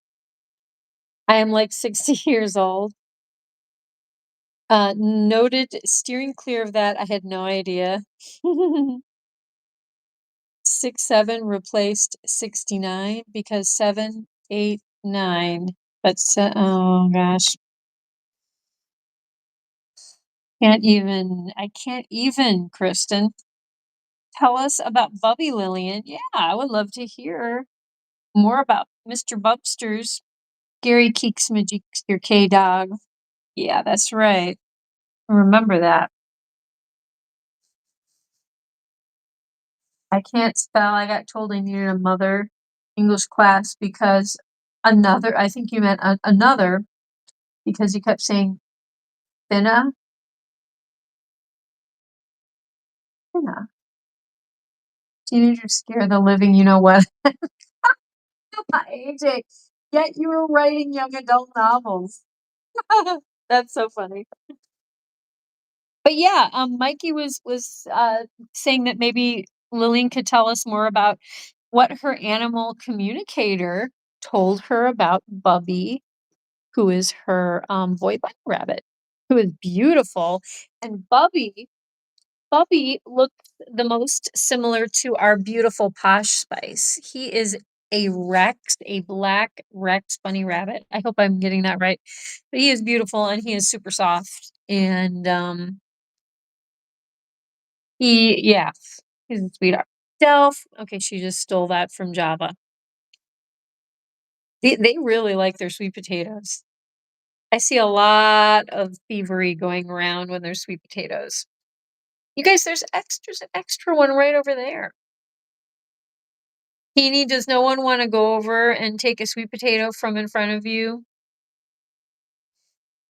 I am like 60 years old. Noted steering clear of that. I had no idea. 6, 7 replaced 69 because 7, 8, 9. But oh gosh, I can't even, Kristen. Tell us about Bubby, Lillian. Yeah, I would love to hear more about Mr. Bubsters. Gary Keeks Majik's your K-Dog. Yeah, that's right. Remember that. I can't spell. I got told I needed a mother English class because I think you meant another, because you kept saying finna, finna. Teenagers scare the living, you know what? AJ, yet you were writing young adult novels. That's so funny. But yeah, Mikey was saying that maybe Lillian could tell us more about what her animal communicator told her about Bubby, who is her boy bunny rabbit, who is beautiful. And Bubby looks the most similar to our beautiful Posh Spice. He is a black Rex bunny rabbit. I hope I'm getting that right. But he is beautiful and he is super soft. And yeah, he's a sweetheart. Delph, okay, she just stole that from Jabba. They really like their sweet potatoes. I see a lot of thievery going around when there's sweet potatoes. You guys, there's an extra one right over there. Teeny, does no one want to go over and take a sweet potato from in front of you?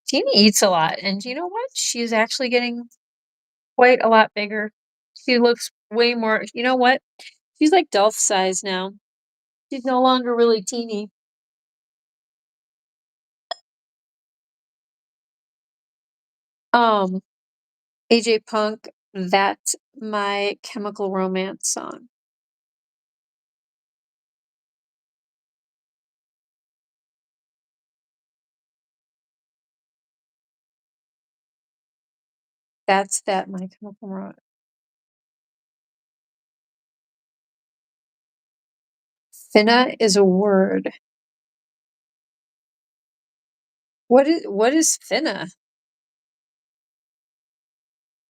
Teeny eats a lot, and you know what? She's actually getting quite a lot bigger. She looks way more, you know what? She's like Delph size now. She's no longer really teeny. Um, AJ Punk, that's my Chemical Romance song. That's that My Chemical Romance. Finna is a word. What is finna?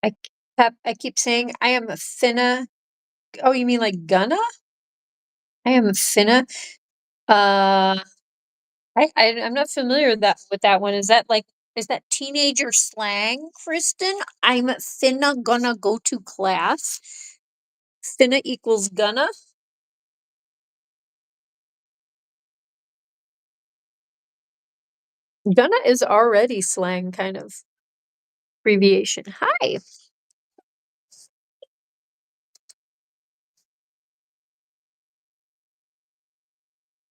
I keep saying I am finna. Oh, you mean like gonna? I am finna. Uh, I'm not familiar with that one. Is that teenager slang, Kristen? I'm finna gonna go to class. Finna equals gonna. Gonna is already slang kind of abbreviation. Hi.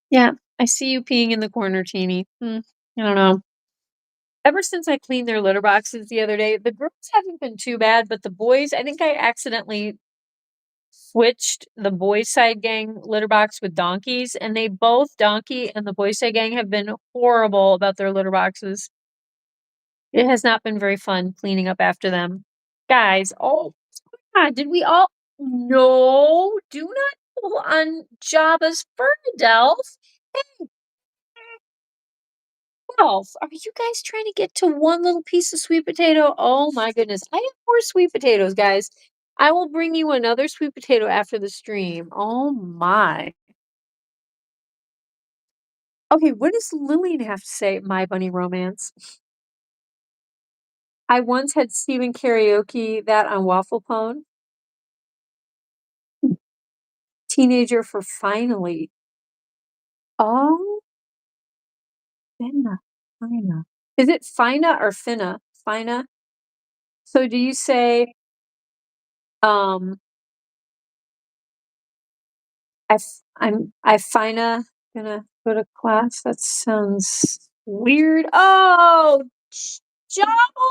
Yeah, I see you peeing in the corner, Teeny. I don't know. Ever since I cleaned their litter boxes the other day, the girls haven't been too bad, but the boys, I think I accidentally switched the boys' side gang litter box with donkeys, and they both, Donkey and the boys' side gang, have been horrible about their litter boxes. It has not been very fun cleaning up after them. Guys, oh God, did we all? No, do not pull on Jabba's fur, Delph. Delph, are you guys trying to get to one little piece of sweet potato? Oh my goodness. I have more sweet potatoes, guys. I will bring you another sweet potato after the stream. Oh my. Okay, what does Lillian have to say? My Bunny Romance. I once had Stephen karaoke that on Waffle Pone. Teenager for finally. Oh, Finna. Fina. Is it Fina or Finna? Fina? So do you say, um, I finna gonna go to class? That sounds weird. Oh, Jabba!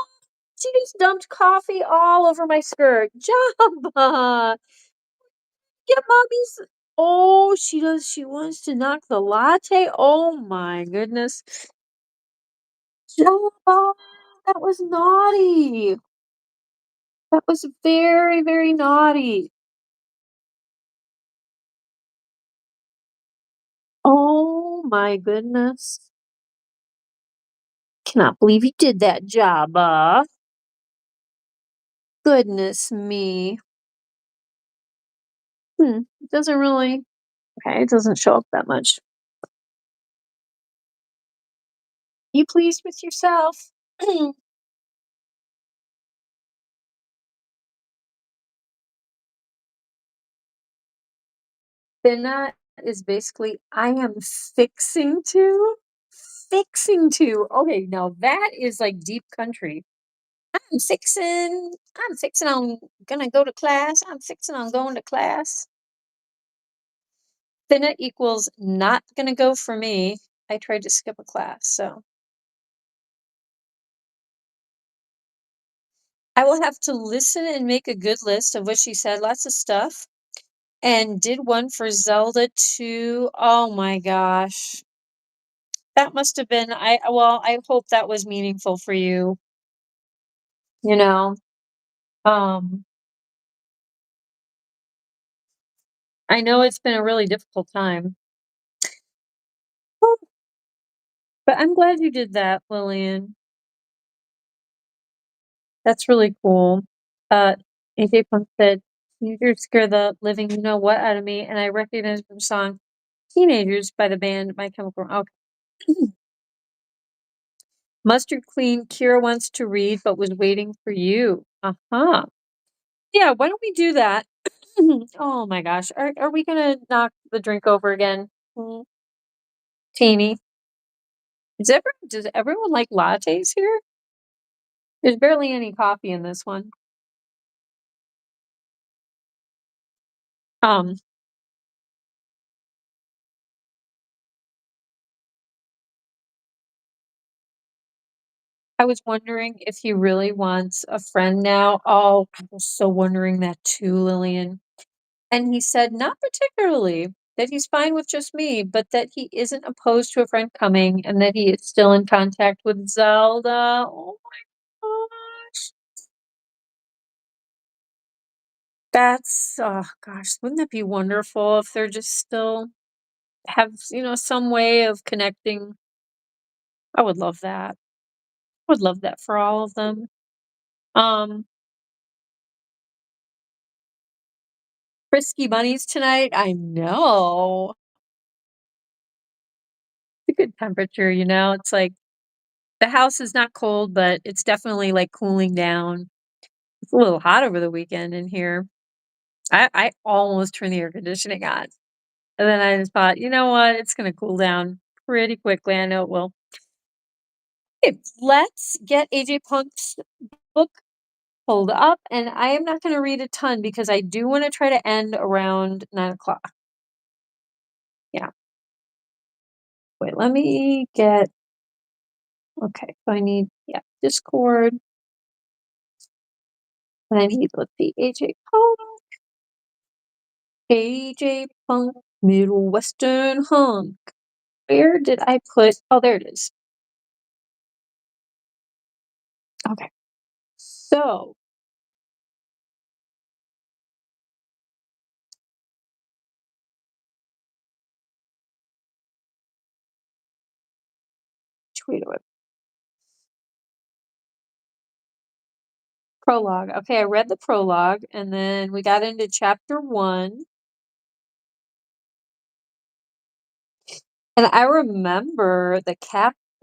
She just dumped coffee all over my skirt. Jabba! Get mommy's. Oh, she does. She wants to knock the latte. Oh my goodness. Jabba! That was naughty. That was very, very naughty. Oh my goodness. Cannot believe you did that, Jabba. Goodness me. It doesn't really. Okay, it doesn't show up that much. You pleased with yourself? Finna is basically I am fixing to. Fixing to. Okay, now that is like deep country. I'm fixing on gonna go to class. I'm fixing on going to class. Finna equals not gonna go for me. I tried to skip a class, so I will have to listen and make a good list of what she said. Lots of stuff. And did one for Zelda too. Oh my gosh. That must have been I hope that was meaningful for you, you know. Um I know it's been a really difficult time. But I'm glad you did that, Lillian. That's really cool. AJ Punk said, "Teenagers scare the living you know what out of me," and I recognize the song "Teenagers" by the band My Chemical Okay. Mustard Clean. Kira wants to read, but was waiting for you. Uh-huh. Yeah, why don't we do that? Oh my gosh, are we gonna knock the drink over again? Mm, Teeny. Does everyone like lattes here? There's barely any coffee in this one. Um, I was wondering if he really wants a friend now. Oh, I was so wondering that too, Lillian. And he said, not particularly, that he's fine with just me, but that he isn't opposed to a friend coming and that he is still in contact with Zelda. Oh my gosh. Oh gosh, wouldn't that be wonderful if they're just still have, some way of connecting. I would love that. I would love that for all of them. Um, Frisky bunnies tonight. I know. It's a good temperature, It's like the house is not cold, but it's definitely like cooling down. It's a little hot over the weekend in here. I almost turned the air conditioning on. And then I just thought, you know what? It's gonna cool down pretty quickly. I know it will. Okay, let's get AJ Punk's book pulled up, and I am not gonna read a ton because I do want to try to end around 9 o'clock. Yeah. Wait, let me get okay, so I need Discord. And I need, let's see, AJ Punk, Middle Western Hunk. Where did I put? Oh, there it is. Okay. So, tweet it. Prologue. Okay, I read the prologue and then we got into chapter 1. And I remember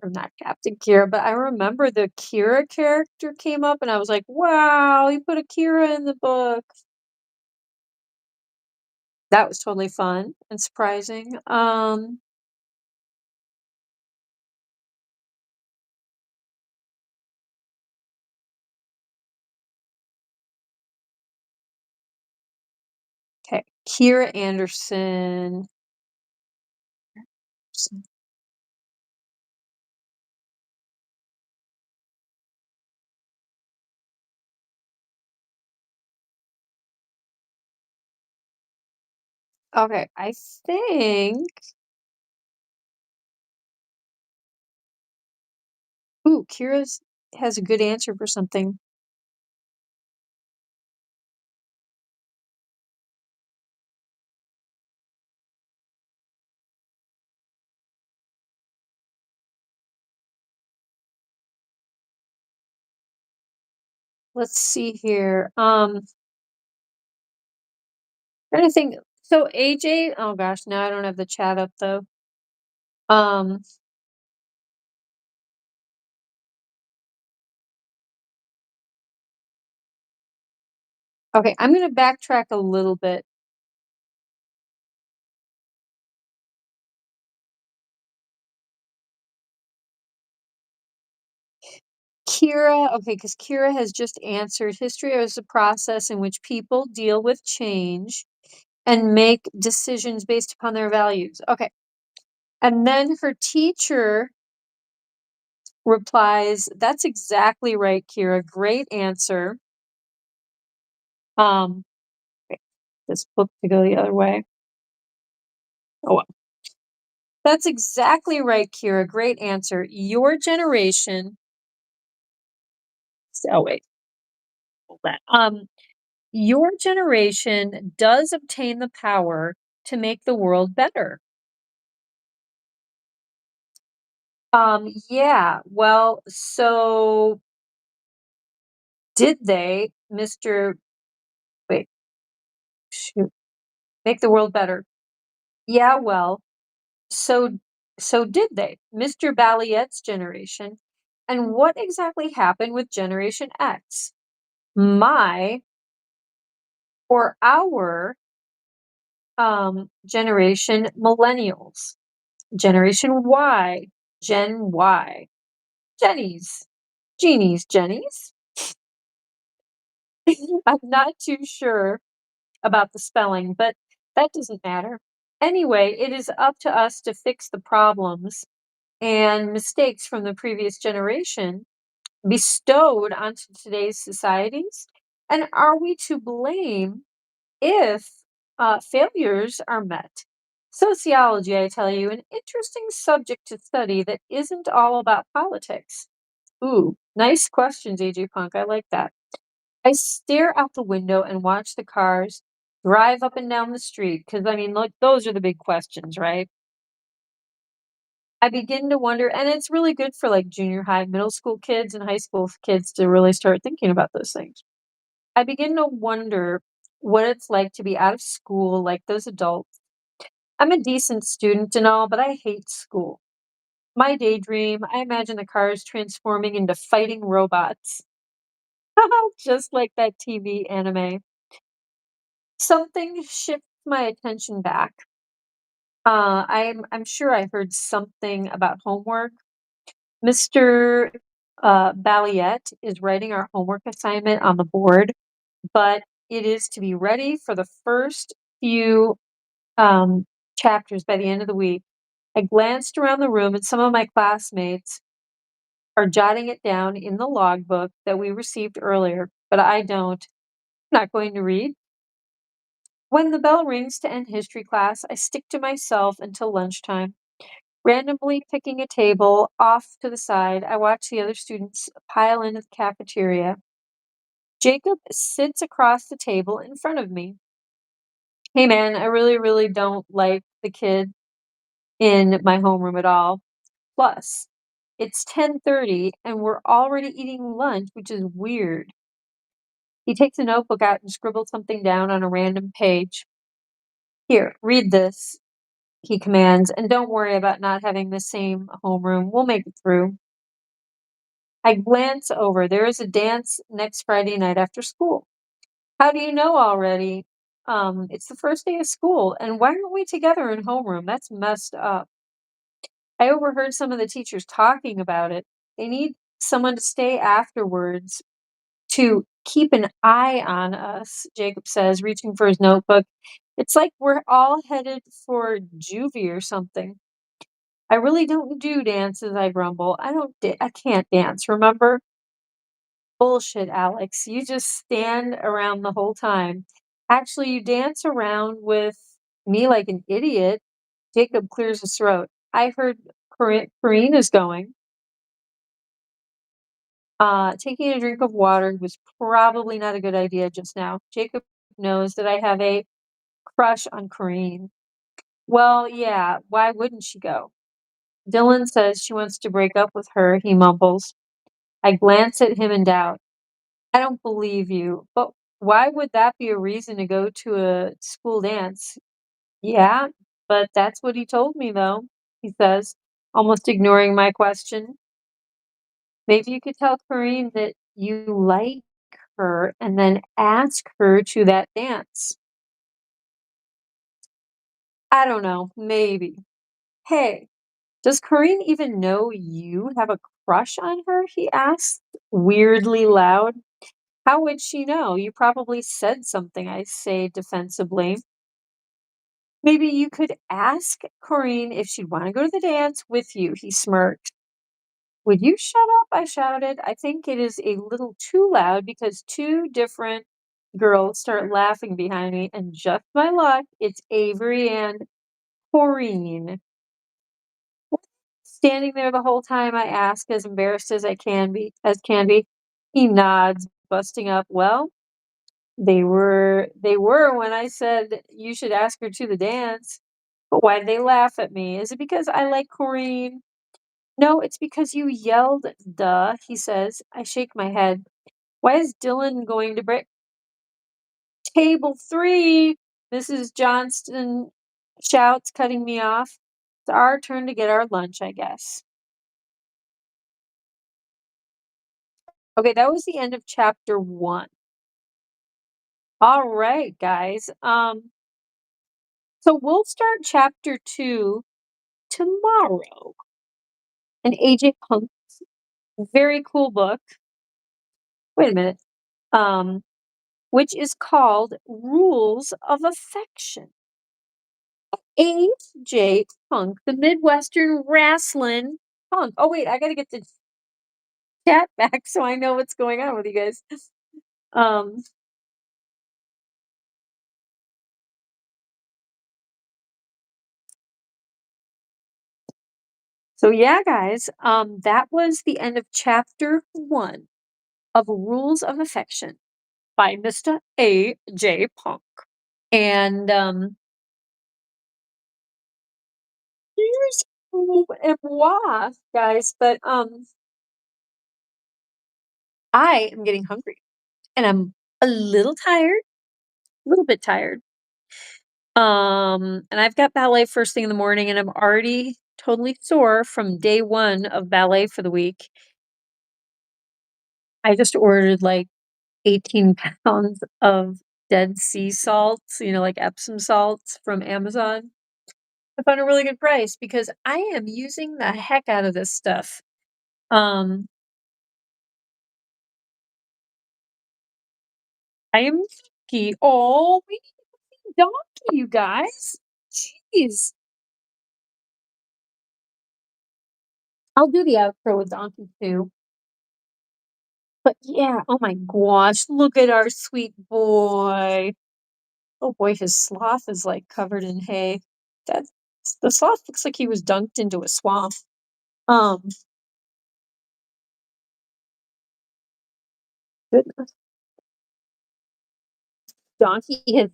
or not Captain Kira, but I remember the Kira character came up and I was like, wow, he put a Kira in the book. That was totally fun and surprising. Okay, Kira Anderson. Okay, I think. Ooh, Kira's has a good answer for something. Let's see here. Trying to think. So AJ, oh gosh, now I don't have the chat up though. Um, okay, I'm gonna backtrack a little bit. Kira, okay, because Kira has just answered history is a process in which people deal with change and make decisions based upon their values. Okay. And then her teacher replies, that's exactly right, Kira. Great answer. Okay, this book to go the other way. Oh well. That's exactly right, Kira. Great answer. Your generation. Oh wait. Hold that. Your generation does obtain the power to make the world better. Yeah, well, so did they, Mr. Wait, shoot, make the world better? Yeah, well, so so did they, Mr. Balliet's generation? And what exactly happened with Generation X? My or our generation, millennials, Generation Y, Gen Y, Jennies, Genies, Jennies. I'm not too sure about the spelling, but that doesn't matter. Anyway, it is up to us to fix the problems and mistakes from the previous generation bestowed onto today's societies. And are we to blame if failures are met? Sociology, I tell you, an interesting subject to study that isn't all about politics. Ooh, nice questions, AJ Punk. I like that. I stare out the window and watch the cars drive up and down the street because, I mean, look, those are the big questions, right? I begin to wonder, and it's really good for like junior high, middle school kids, and high school kids to really start thinking about those things. I begin to wonder what it's like to be out of school like those adults. I'm a decent student and all, but I hate school. My daydream, I imagine the cars transforming into fighting robots, just like that TV anime. Something shifts my attention back. I'm sure I heard something about homework. Mr. Balliet is writing our homework assignment on the board, but it is to be ready for the first few um, chapters by the end of the week. I glanced around the room, and some of my classmates are jotting it down in the logbook that we received earlier, but I don't. I'm not going to read. When the bell rings to end history class, I stick to myself until lunchtime. Randomly picking a table off to the side, I watch the other students pile into the cafeteria. Jacob sits across the table in front of me. Hey man, I really, really don't like the kid in my homeroom at all. Plus, it's 10:30 and we're already eating lunch, which is weird. He takes a notebook out and scribbles something down on a random page. Here, read this, he commands, and don't worry about not having the same homeroom. We'll make it through. I glance over. There is a dance next Friday night after school. How do you know already? It's the first day of school, and why aren't we together in homeroom? That's messed up. I overheard some of the teachers talking about it. They need someone to stay afterwards to keep an eye on us, Jacob says, reaching for his notebook. It's like we're all headed for juvie or something. I really don't do dances, I grumble. I can't dance, remember? Bullshit, Alex. You just stand around the whole time. Actually, you dance around with me like an idiot. Jacob clears his throat. I heard Corrine is going. Taking a drink of water was probably not a good idea just now. Jacob knows that I have a crush on Corrine. Well, yeah, why wouldn't she go? Dylan says she wants to break up with her, he mumbles. I glance at him in doubt. I don't believe you, but why would that be a reason to go to a school dance? Yeah, but that's what he told me, though, he says, almost ignoring my question. Maybe you could tell Corrine that you like her and then ask her to that dance. I don't know, maybe. Hey, does Corrine even know you have a crush on her? He asked, weirdly loud. How would she know? You probably said something, I say defensively. Maybe you could ask Corrine if she'd want to go to the dance with you, he smirked. Would you shut up? I shouted. I think it is a little too loud because two different girls start laughing behind me, and just my luck, it's Avery and Corrine. Standing there the whole time, I ask, as embarrassed as can be. He nods, busting up. Well, they were when I said you should ask her to the dance. But why'd they laugh at me? Is it because I like Corrine? No, it's because you yelled, duh, he says. I shake my head. Why is Dylan going to break table 3? Mrs. Johnston shouts, cutting me off. It's our turn to get our lunch, I guess. Okay, that was the end of chapter 1. All right, guys. So we'll start chapter 2 tomorrow. An AJ Punk, very cool book. Wait a minute. Um, which is called Rules of Affection. AJ Punk, the Midwestern wrestling punk. Oh wait, I gotta get the chat back so I know what's going on with you guys. Um, so yeah, guys, that was the end of chapter 1 of Rules of Affection by Mr. AJ Punk. And here's Et moi, guys, but, I am getting hungry, and I'm a little tired, a little bit tired. And I've got ballet first thing in the morning, and I'm already totally sore from day 1 of ballet for the week. I just ordered, like, 18 pounds of Dead Sea salts, like Epsom salts from Amazon. I found a really good price because I am using the heck out of this stuff. Um, I am Donkey. Oh, we need Donkey, you guys. Jeez. I'll do the outro with Donkey too. But yeah, oh my gosh, look at our sweet boy. Oh boy, his sloth is like covered in hay. That the sloth looks like he was dunked into a swamp. Um, Goodness. Donkey his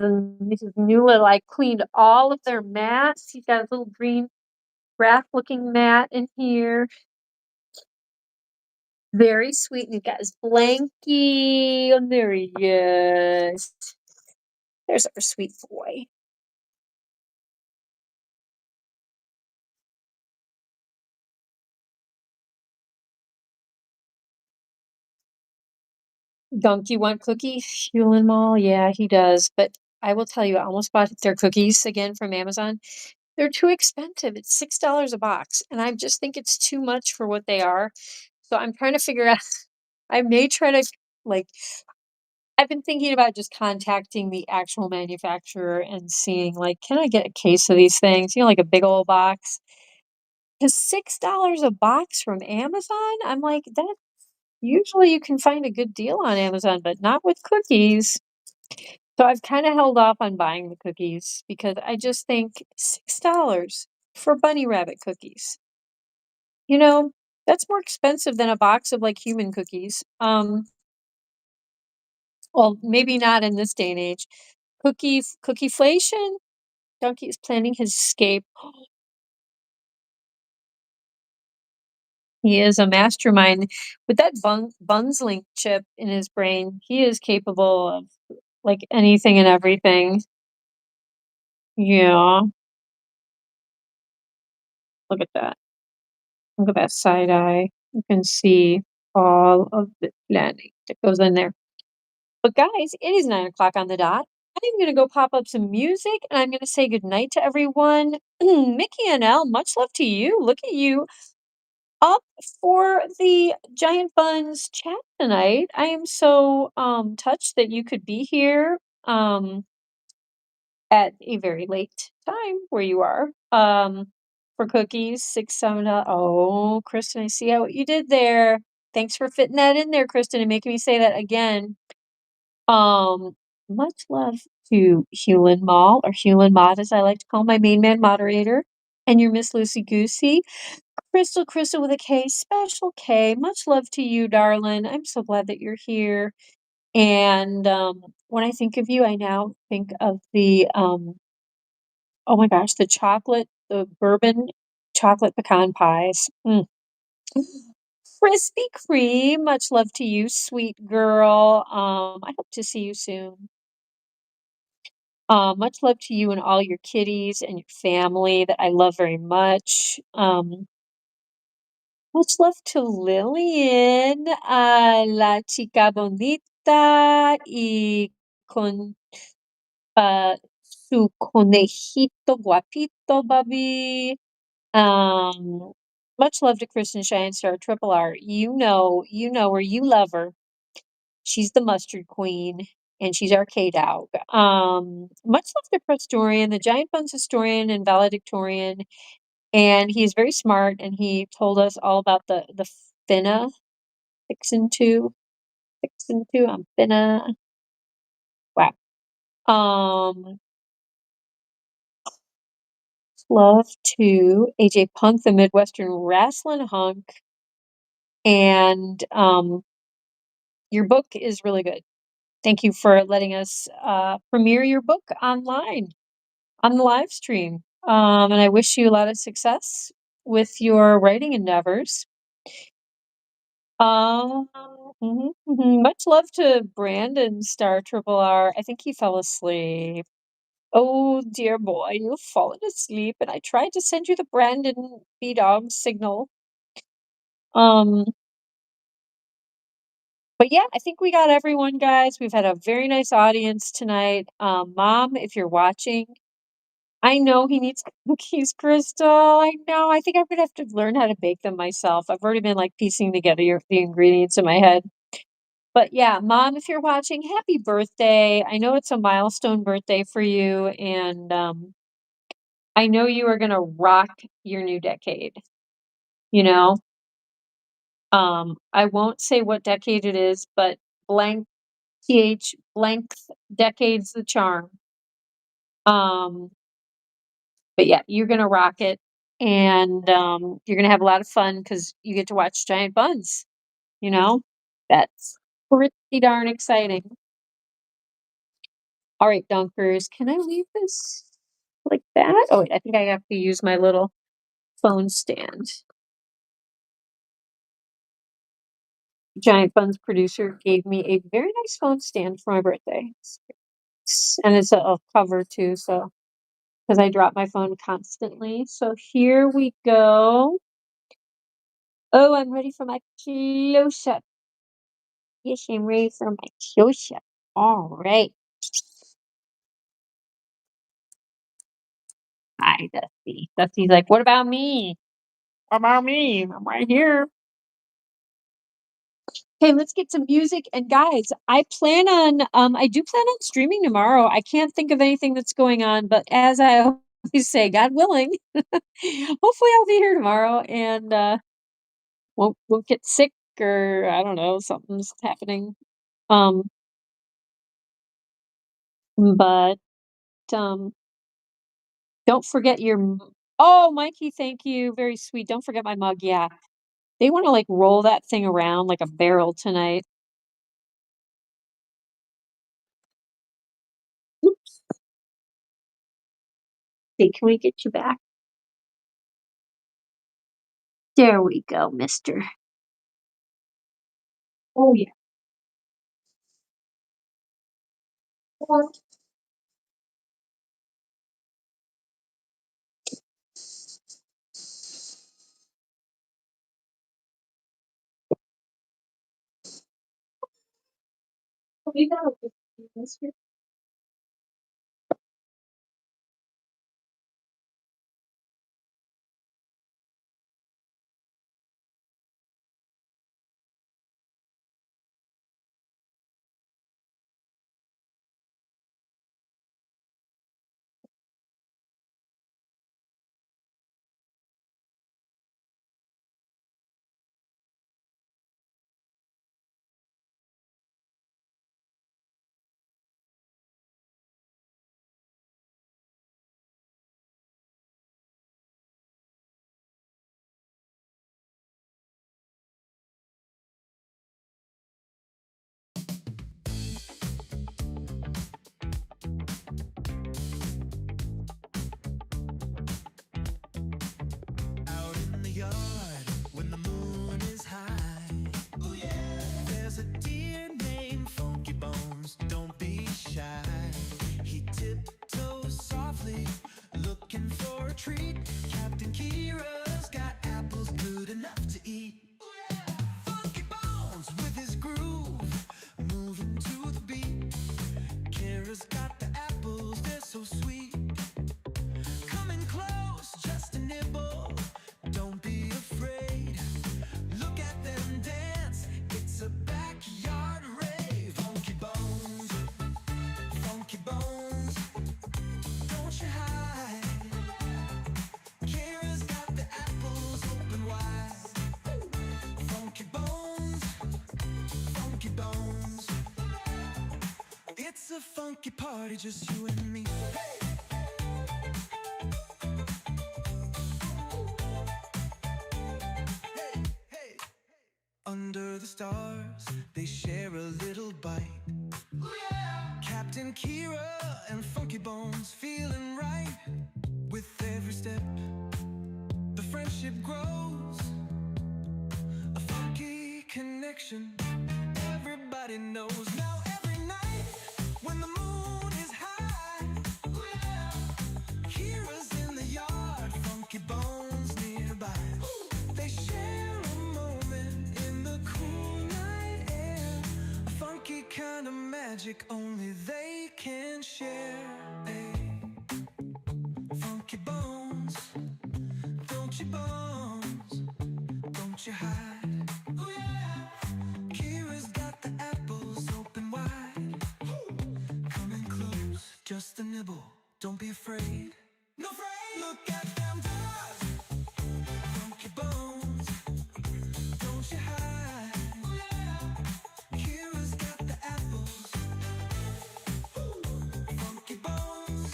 new little I cleaned all of their mats. He's got a little green grass looking mat in here. Very sweet. And he's got his blankie. And there he is. There's our sweet boy. Donkey want cookies? Human Mall? Yeah, he does. But I will tell you, I almost bought their cookies again from Amazon. They're too expensive. It's $6 a box, and I just think it's too much for what they are. So I'm trying to figure out I may try to like I've been thinking about just contacting the actual manufacturer and seeing like, can I get a case of these things? Like a big old box. Because $6 a box from Amazon? I'm like, that usually you can find a good deal on Amazon, but not with cookies. So I've kind of held off on buying the cookies because I just think $6 for bunny rabbit cookies. You know, that's more expensive than a box of like human cookies. Well, maybe not in this day and age. Cookieflation? Donkey is planning his escape. He is a mastermind. With that Bunz link chip in his brain, he is capable of like anything and everything. Yeah, look at that. Look at that side eye. You can see all of the planning that goes in there. But guys, it is 9 o'clock on the dot. I'm gonna go pop up some music and I'm gonna say goodnight to everyone. Mickey and Elle, much love to you. Look at you up for the Giant Buns chat tonight. I am so touched that you could be here at a very late time where you are. For cookies, 6, 7. Oh, Kristen, I see how what you did there. Thanks for fitting that in there, Kristen, and making me say that again. Um, Much love to Hewlin Mall, or Hewlin Mod, as I like to call my main man moderator, and your Miss Lucy Goosey. Crystal with a K, special K. Much love to you, darling. I'm so glad that you're here. And when I think of you, I now think of the oh my gosh, the bourbon chocolate pecan pies. Krispy Kreme, much love to you, sweet girl. I hope to see you soon. Much love to you and all your kitties and your family that I love very much. Much love to Lillian, la chica bonita, y con su conejito guapito, Bubby. Much love to Kristen Shine Star Triple R. You know her, you love her. She's the mustard queen, and she's our K dog. Much love to Prestorian, the Giant Buns historian and valedictorian, and he's very smart, and he told us all about the finna 6 and 2, 6 and 2. I'm finna. Wow. Um, Love to AJ Punk, the Midwestern wrestling hunk, and your book is really good. Thank you for letting us premiere your book online on the live stream. And I wish you a lot of success with your writing endeavors. Um, Much love to Brandon Star Triple R. I think he fell asleep. Oh dear boy, you've fallen asleep, and I tried to send you the Brandon B-Dog signal. But yeah, I think we got everyone, guys. We've had a very nice audience tonight. Mom, if you're watching, I know he needs cookies, Crystal. I know. I think I'm gonna have to learn how to bake them myself. I've already been like piecing together the ingredients in my head. But yeah, Mom, if you're watching, happy birthday. I know it's a milestone birthday for you, and I know you are gonna rock your new decade, you know? I won't say what decade it is, but blank blank decade's the charm. Um, but yeah, you're gonna rock it, and you're gonna have a lot of fun because you get to watch giant buns, you know? That's pretty darn exciting. All right, Dunkers, can I leave this like that? Oh wait, I think I have to use my little phone stand. Giant Buns producer gave me a very nice phone stand for my birthday. And it's a cover too, so because I drop my phone constantly. So here we go. Oh, I'm ready for my close-up. Yes, I'm ready for my close-up. All right. Hi, Dusty. Dusty's like, what about me? What about me? I'm right here. Okay, let's get some music. And guys, I do plan on streaming tomorrow. I can't think of anything that's going on, but as I always say, God willing, hopefully I'll be here tomorrow and won't get sick or I don't know, something's happening. But don't forget oh, Mikey, thank you. Very sweet. Don't forget my mug. Yeah. They want to like roll that thing around like a barrel tonight. Oops. Hey, can we get you back? There we go, mister. Oh yeah. We got mister. Out in the yard when the moon is high. Ooh, yeah. There's a deer named Funky Bones. Don't be shy. He tiptoes softly, looking for a treat. Captain Kira's got apples good enough to eat. Ooh, yeah. Funky Bones with his groove, moving to the beat. Kira's got the apples, they're so sweet. Coming close, just a nibble. Don't be afraid. Look at them dance. It's a backyard rave. Funky Bones, Funky Bones. Don't you hide. Kira's got the apples open wide. Funky Bones, Funky Bones. It's a funky party, just you and me. Under the stars, they share a little bite. Ooh, yeah. Captain Kira and Funky Bones feeling right. With every step, the friendship knows. Now every night when the moon is high, ooh yeah, Kira's in the yard, Funky Bones nearby. They share a moment in the cool night air, a funky kind of magic only they can share. Hey, Funky Bones, don't you bones, don't you hide. Ooh yeah, Kira's got the apples open wide. Coming close, just a nibble, don't be afraid. No afraid. Look at them dogs, Funky Bones, don't you hide. Ooh yeah, Kira's got the apples. Funky Bones,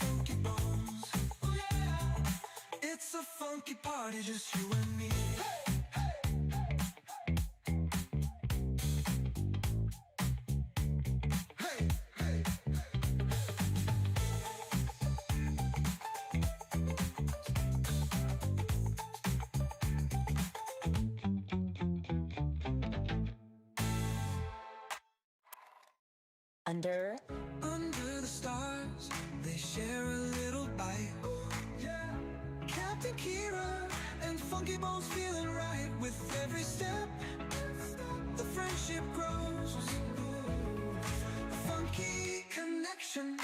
Funky Bones, ooh yeah, it's a funky party, just you and me. Hey, hey, Under Under the stars, they share a little bite. Yeah, Captain Kira and Funky Bones feeling right with every step. The friendship grows. A funky connection.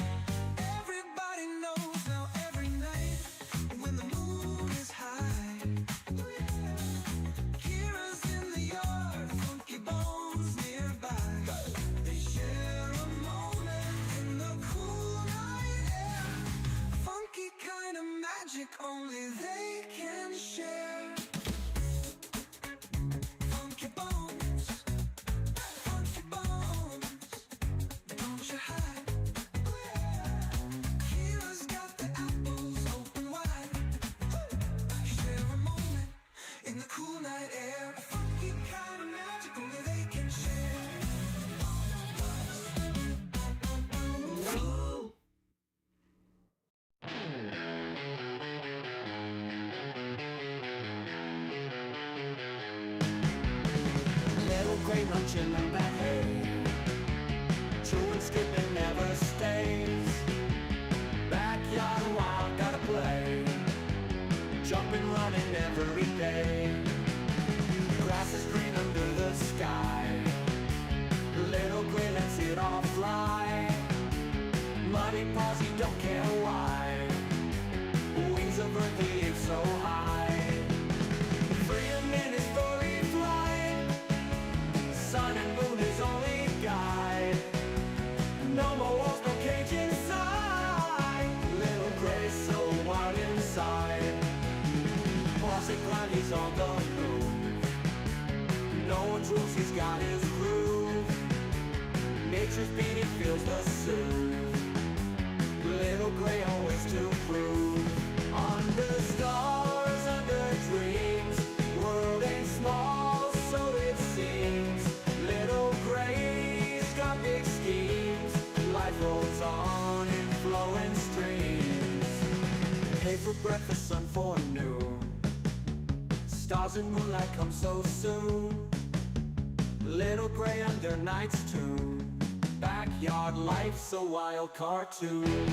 Everybody knows now every night when the moon is high. Kira's in the yard, Funky Bones nearby. They share a moment in the cool night air, funky kind of magic only they can share. Funky Bones, Funky Bones, don't you hide. Kira's got the apples open wide. Share a moment in the cool night air, a funky kind of magic only they can share. Little gray munching on that hay, chewing, skipping, never stays. Backyard wild, gotta play, jumping, running every day. Grass is green under the sky, little gray lets it all fly. Muddy paws, you don't care why, wings of earth, the ache so high. Freedom in his furry flight, sun and moon his only guide. No more walls, no cage inside, little gray so wild inside. Paws and grind, he's on the move, no one's rules, he's got his groove. Nature's beat, he feels the soothe, little gray always to prove. Under stars, under dreams, world ain't small, so it seems. Little gray's got big schemes, life rolls on in flowing streams. Hay for breakfast, sun for noon, stars and moonlight come so soon. Little gray under night's tune, backyard life's a wild cartoon.